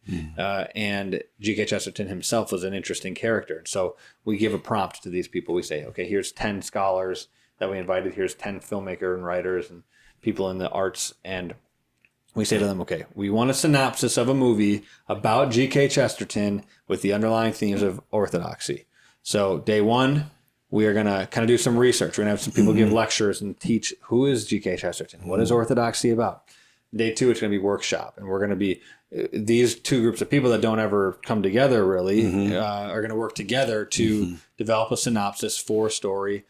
Speaker 1: and G.K. Chesterton himself was an interesting character. So we give a prompt to these people. We say, okay, here's 10 scholars that we invited. Here's 10 filmmakers and writers and people in the arts. And we say to them, okay, we want a synopsis of a movie about G.K. Chesterton with the underlying themes of orthodoxy. So day one, we are going to kind of do some research. We're going to have some people give lectures and teach who is G.K. Chesterton? What is orthodoxy about? Day two, it's going to be workshop. And we're going to be, these two groups of people that don't ever come together really are going to work together to develop a synopsis for a story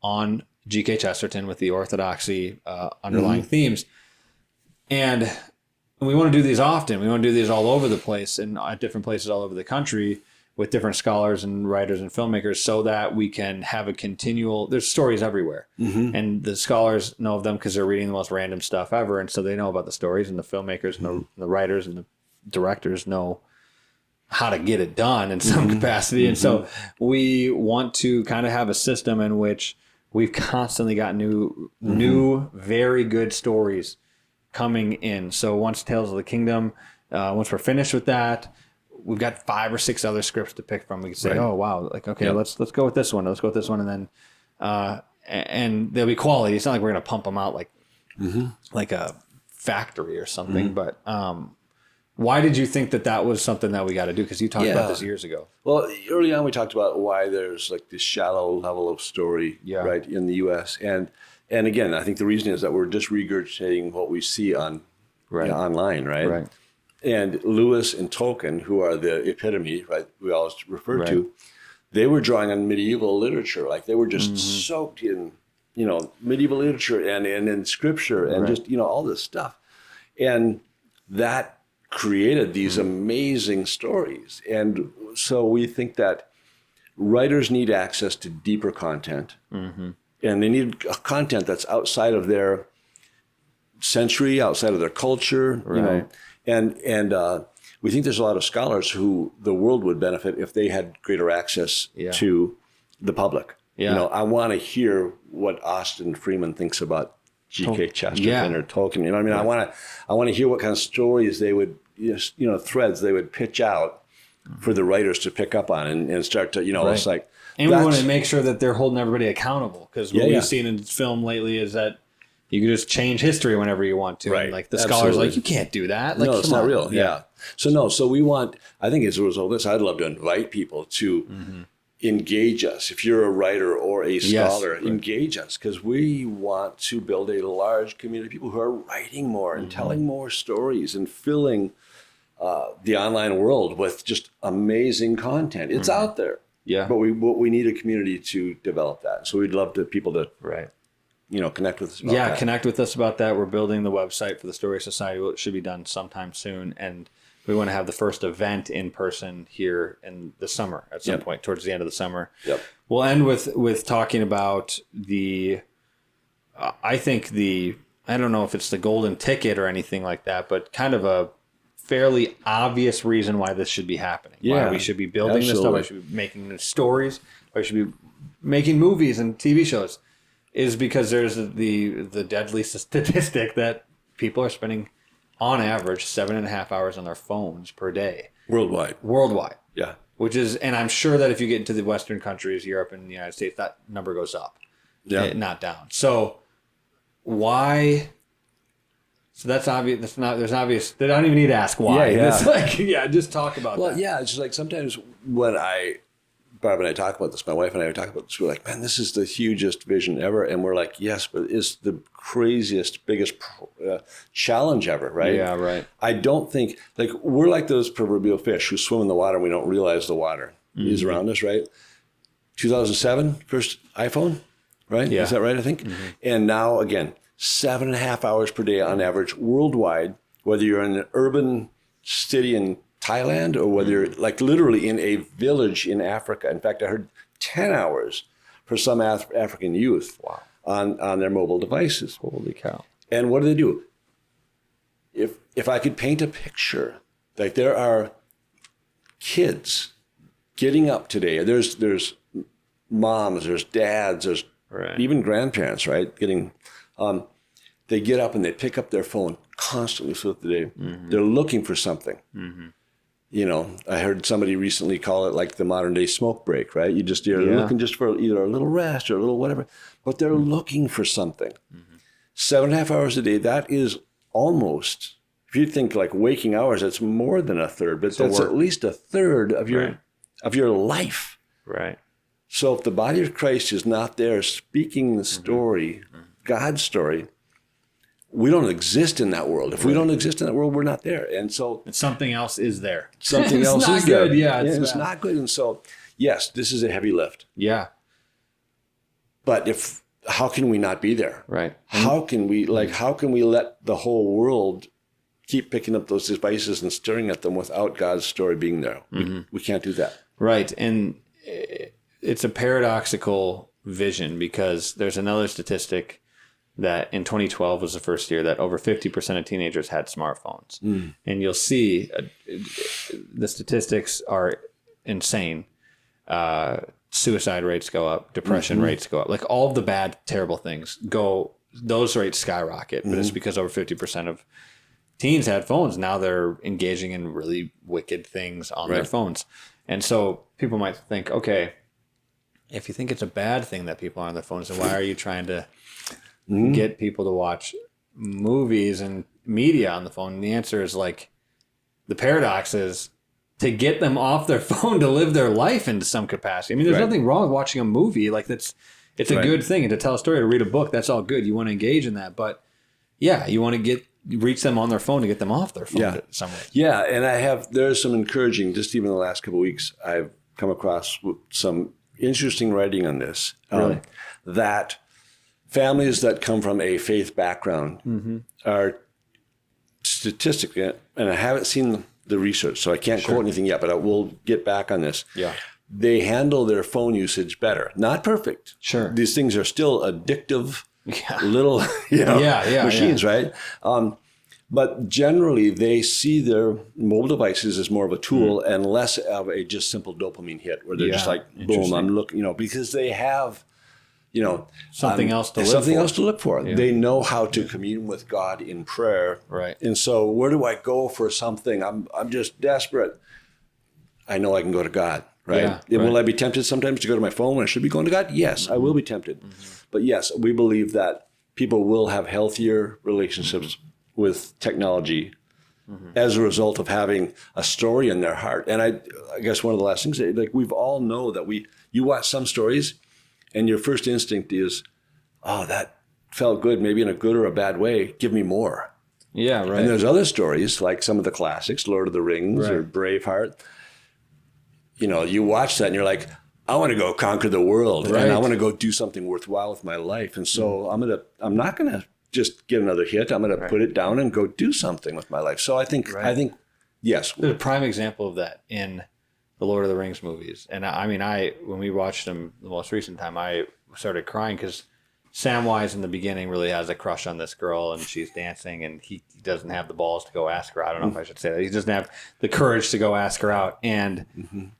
Speaker 1: on G.K. Chesterton with the orthodoxy underlying themes. And we want to do these often. We want to do these all over the place and at different places all over the country with different scholars and writers and filmmakers so that we can have a continual, there's stories everywhere. And the scholars know of them because they're reading the most random stuff ever. And so they know about the stories, and the filmmakers and the writers and the directors know how to get it done in some capacity. And so we want to kind of have a system in which we've constantly got new, very good stories coming in. So once Tales of the Kingdom, once we're finished with that, we've got 5 or 6 other scripts to pick from. We can say, oh wow, like okay, let's go with this one. Let's go with this one, and then and there'll be quality. It's not like we're gonna pump them out like a factory or something. But why did you think that was something that we got to do? Because you talked about this years ago.
Speaker 2: Well, early on we talked about why there's like this shallow level of story right in the U.S. and again, I think the reason is that we're just regurgitating what we see on online, right? And Lewis and Tolkien, who are the epitome, right, we always refer to, they were drawing on medieval literature. Like they were just soaked in, medieval literature and in scripture and just, all this stuff. And that created these amazing stories. And so we think that writers need access to deeper content. And they need content that's outside of their century, outside of their culture, And we think there's a lot of scholars who the world would benefit if they had greater access to the public. I want to hear what Austin Freeman thinks about G.K. Chesterton or Tolkien. You know what I mean? I want to hear what kind of stories they would, threads they would pitch out for the writers to pick up on and start to, it's like.
Speaker 1: And we want to make sure that they're holding everybody accountable, because what we've seen in film lately is that you can just change history whenever you want to.
Speaker 2: Right.
Speaker 1: And like the scholars are like, you can't do that. Like,
Speaker 2: no, it's not real. Yeah. So we want, I think as a result of this, I'd love to invite people to engage us. If you're a writer or a scholar, engage us, because we want to build a large community of people who are writing more and telling more stories and filling the online world with just amazing content. It's out there. Yeah. But we need a community to develop that. So we'd love people to connect with us about that.
Speaker 1: Connect with us about that. We're building the website for the Story Society. It should be done sometime soon. And we want to have the first event in person here in the summer at some point, towards the end of the summer. We'll end with talking about I don't know if it's the golden ticket or anything like that, but kind of a fairly obvious reason why this should be happening. Why we should be building this stuff. Why we should be making stories. Why we should be making movies and TV shows. Is because there's the deadly statistic that people are spending, on average, 7.5 hours on their phones per day.
Speaker 2: Worldwide. Yeah.
Speaker 1: Which is, and I'm sure that if you get into the Western countries, Europe and the United States, that number goes up, not down. So why? So that's obvious. There's obvious. They don't even need to ask why. It's like, just talk about that.
Speaker 2: Well, it's just like sometimes when Barb and I talk about this, my wife and I talk about this, we're like, man, this is the hugest vision ever. And we're like, yes, but it's the craziest, biggest challenge ever, right?
Speaker 1: Yeah, right.
Speaker 2: I don't think, we're like those proverbial fish who swim in the water and we don't realize the water is around us, right? 2007, first iPhone, right? Yeah. Is that right, I think? And now, again, 7.5 hours per day on average worldwide, whether you're in an urban city in Thailand or whether you're literally in a village in Africa. In fact, I heard 10 hours for some African youth on their mobile devices.
Speaker 1: Holy cow.
Speaker 2: And what do? If I could paint a picture, there are kids getting up today. There's moms, there's dads, there's even grandparents, right? They get up and they pick up their phone constantly throughout the day. They're looking for something. You know, I heard somebody recently call it like the modern day smoke break, right? You're looking just for either a little rest or a little whatever, but they're looking for something. 7.5 hours a day, that is almost, if you think like waking hours, that's more than a third, but that's at least a third of your life.
Speaker 1: Right.
Speaker 2: So if the body of Christ is not there speaking the story, God's story, we don't exist in that world. If we don't exist in that world, we're not there. And so
Speaker 1: something else is there.
Speaker 2: Something else is
Speaker 1: good.
Speaker 2: there.
Speaker 1: Yeah,
Speaker 2: it's not good. And so, yes, this is a heavy lift.
Speaker 1: Yeah.
Speaker 2: But how can we not be there?
Speaker 1: Right.
Speaker 2: How can we let the whole world keep picking up those devices and staring at them without God's story being there? We can't do that.
Speaker 1: Right. And it's a paradoxical vision because there's another statistic that in 2012 was the first year that over 50% of teenagers had smartphones. And you'll see the statistics are insane. Suicide rates go up, depression rates go up, like all of the bad, terrible things those rates skyrocket. But it's because over 50% of teens had phones. Now they're engaging in really wicked things on their phones. And so people might think, okay, if you think it's a bad thing that people are on their phones, then why are you trying to get people to watch movies and media on the phone? And the answer is like, the paradox is to get them off their phone to live their life into some capacity. I mean, there's nothing wrong with watching a movie. Like it's a good thing. And to tell a story, to read a book, that's all good. You want to engage in that. But yeah, you want to reach them on their phone to get them off their phone somewhere. Yeah.
Speaker 2: And there's some encouraging, just even the last couple of weeks, I've come across some interesting writing on this. That families that come from a faith background are statistically, and I haven't seen the research, so I can't quote anything yet, but I will get back on this.
Speaker 1: Yeah.
Speaker 2: They handle their phone usage better. Not perfect.
Speaker 1: Sure.
Speaker 2: These things are still addictive little machines, right? But generally, they see their mobile devices as more of a tool and less of a just simple dopamine hit where they're just like, boom, I'm looking, because they have
Speaker 1: something else to
Speaker 2: look for. Yeah. They know how to commune with God in prayer.
Speaker 1: Right.
Speaker 2: And so where do I go for something? I'm just desperate. I know I can go to God, right?
Speaker 1: Yeah,
Speaker 2: Will I be tempted sometimes to go to my phone when I should be going to God? Yes, I will be tempted. But yes, we believe that people will have healthier relationships with technology as a result of having a story in their heart. And I guess one of the last things, like we've all know that you watch some stories and your first instinct is, oh, that felt good, maybe in a good or a bad way. Give me more.
Speaker 1: Yeah, right.
Speaker 2: And there's other stories, like some of the classics, Lord of the Rings or Braveheart. You watch that and you're like, I want to go conquer the world. And I want to go do something worthwhile with my life. And so I'm not going to just get another hit. I'm going to put it down and go do something with my life. So I think, yes.
Speaker 1: There's a prime example of that in the Lord of the Rings movies. And when we watched them the most recent time, I started crying because Samwise in the beginning really has a crush on this girl and she's dancing and he doesn't have the balls to go ask her out. I don't know if I should say that. He doesn't have the courage to go ask her out. And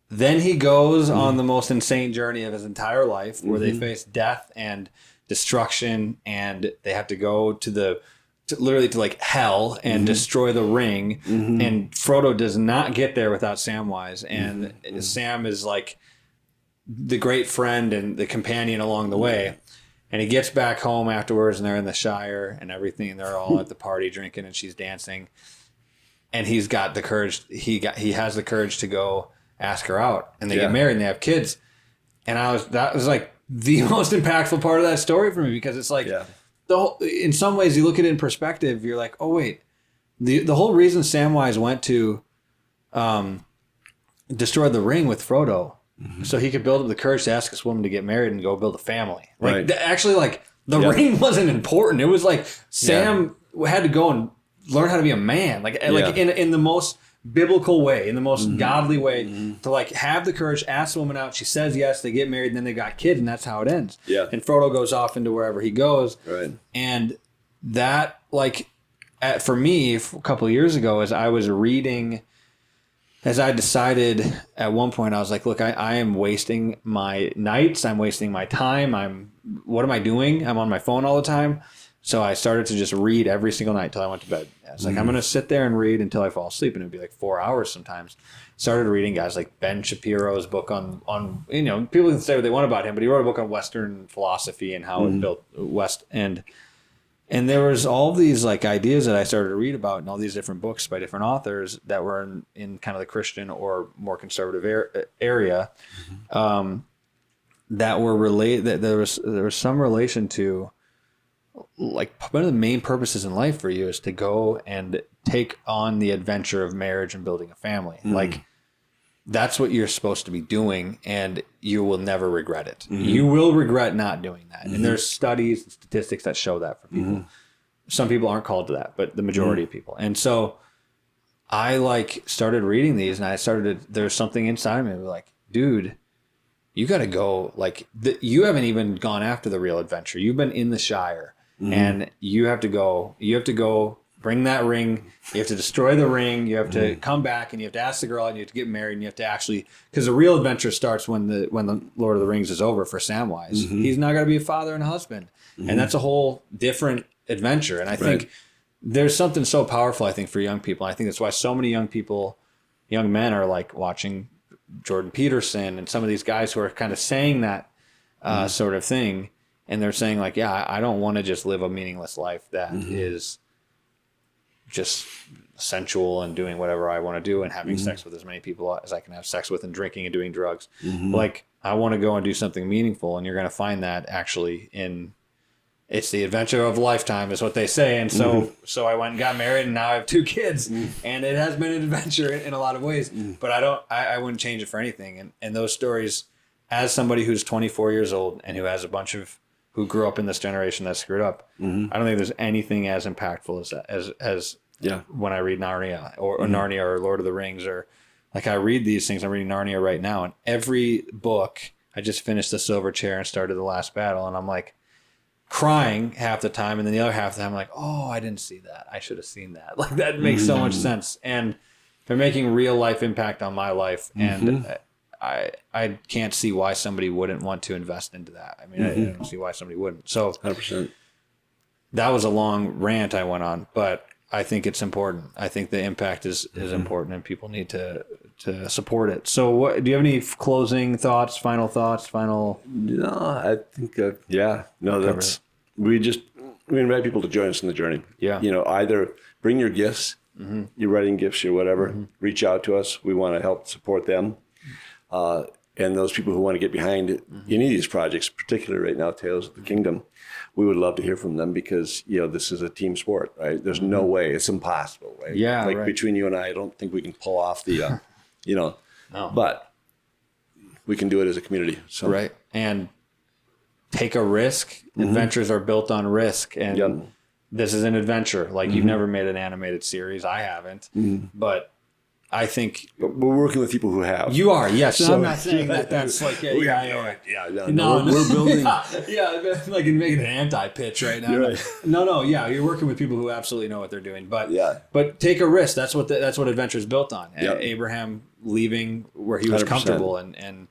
Speaker 1: then he goes on the most insane journey of his entire life where they face death and destruction and they have to go to literally like hell and destroy the ring. And Frodo does not get there without Samwise. And Sam is like the great friend and the companion along the way. And he gets back home afterwards and they're in the Shire and everything. And they're all at the party drinking and she's dancing. And he's got the courage. He has the courage to go ask her out and they get married and they have kids. And that was like the most impactful part of that story for me because it's like, in some ways you look at it in perspective, you're like, oh wait, the whole reason Samwise went to destroy the ring with Frodo so he could build up the courage to ask this woman to get married and go build a family. Like actually, like the ring wasn't important. It was like Sam had to go and learn how to be a man, like in the most biblical way, in the most godly way, to like have the courage, ask the woman out. She says yes, they get married, and then they got kids, and that's how it ends. Yeah. And Frodo goes off into wherever he goes. Right. And that, like, for me, a couple of years ago, as I was reading, as I decided at one point, I was like, look, I am wasting my nights. I'm wasting my time. What am I doing? I'm on my phone all the time. So I started to just read every single night till I went to bed. It's like, I'm going to sit there and read until I fall asleep. And it'd be like 4 hours sometimes. Started reading guys like Ben Shapiro's book on, people can say what they want about him, but he wrote a book on Western philosophy and how it built West. And there was all these like ideas that I started to read about in all these different books by different authors that were in kind of the Christian or more conservative area, that were related, that there was some relation to, like, one of the main purposes in life for you is to go and take on the adventure of marriage and building a family. Like, that's what you're supposed to be doing, and you will never regret it. You will regret not doing that. And there's studies and statistics that show that for people. Some people aren't called to that, but the majority of people. And so I like started reading these, and there's something inside of me like, dude, you got to go. Like, you haven't even gone after the real adventure. You've been in the Shire, and you have to go. You have to go bring that ring. You have to destroy the ring. You have to come back, and you have to ask the girl, and you have to get married, and you have to actually, because the real adventure starts when the Lord of the Rings is over for Samwise. He's now got to be a father and a husband, and that's a whole different adventure. And I think there's something so powerful, I think, for young people. I think that's why so many young men are like watching Jordan Peterson and some of these guys who are kind of saying that sort of thing. And they're saying like, yeah, I don't want to just live a meaningless life that is just sensual and doing whatever I want to do and having sex with as many people as I can have sex with and drinking and doing drugs. Like, I want to go and do something meaningful. And you're going to find that actually it's the adventure of a lifetime is what they say. And so I went and got married, and now I have 2 kids, and it has been an adventure in a lot of ways, but I wouldn't change it for anything. And those stories, as somebody who's 24 years old and who has who grew up in this generation that screwed up, I don't think there's anything as impactful as when I read Narnia or Narnia or Lord of the Rings, or like, I read these things. I'm reading Narnia right now, and every book, I just finished The Silver Chair and started The Last Battle, and I'm like crying half the time, and then the other half of the time I'm like, oh, I didn't see that. I should have seen that. Like, that makes so much sense. And they're making real life impact on my life. And I can't see why somebody wouldn't want to invest into that. I mean, I don't see why somebody wouldn't. So
Speaker 2: 100%. That
Speaker 1: was a long rant I went on, but I think it's important. I think the impact is important, and people need to support it. So do you have any closing thoughts, final thoughts, No,
Speaker 2: I think, we invite people to join us in the journey. Yeah. Either bring your gifts, your writing gifts, or whatever, reach out to us. We want to help support them. And those people who want to get behind any of these projects, particularly right now, Tales of the Kingdom, we would love to hear from them, because, this is a team sport, right? There's no way. It's impossible, right? Yeah. Like, between you and I don't think we can pull off the, no. But we can do it as a community. So. Right. And take a risk. Adventures are built on risk. And this is an adventure. Like, you've never made an animated series. I haven't. But I think we're working with people who have.
Speaker 1: You are, yes. So I'm not saying that's like we're building. Like, making an anti-pitch right now. Right. No, you're working with people who absolutely know what they're doing. But take a risk. That's what adventure is built on. Abraham leaving where he was 100%. Comfortable, and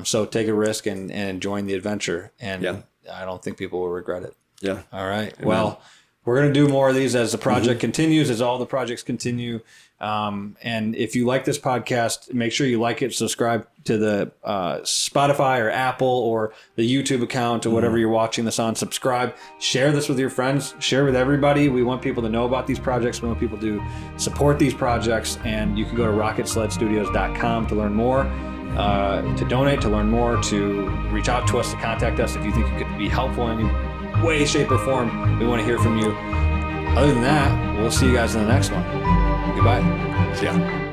Speaker 1: so take a risk and join the adventure. And I don't think people will regret it. Yeah. All right. Amen. Well, we're going to do more of these as the project continues, as all the projects continue. And if you like this podcast, make sure you like it, subscribe to the Spotify or Apple or the YouTube account or whatever you're watching this on. Subscribe, share this with your friends, share with everybody. We want people to know about these projects. We want people to support these projects. And you can go to rocketsledstudios.com to learn more, to donate, to learn more, to reach out to us, to contact us if you think you could be helpful in any way, shape, or form. We want to hear from you. Other than that, we'll see you guys in the next one. Goodbye.
Speaker 2: See ya.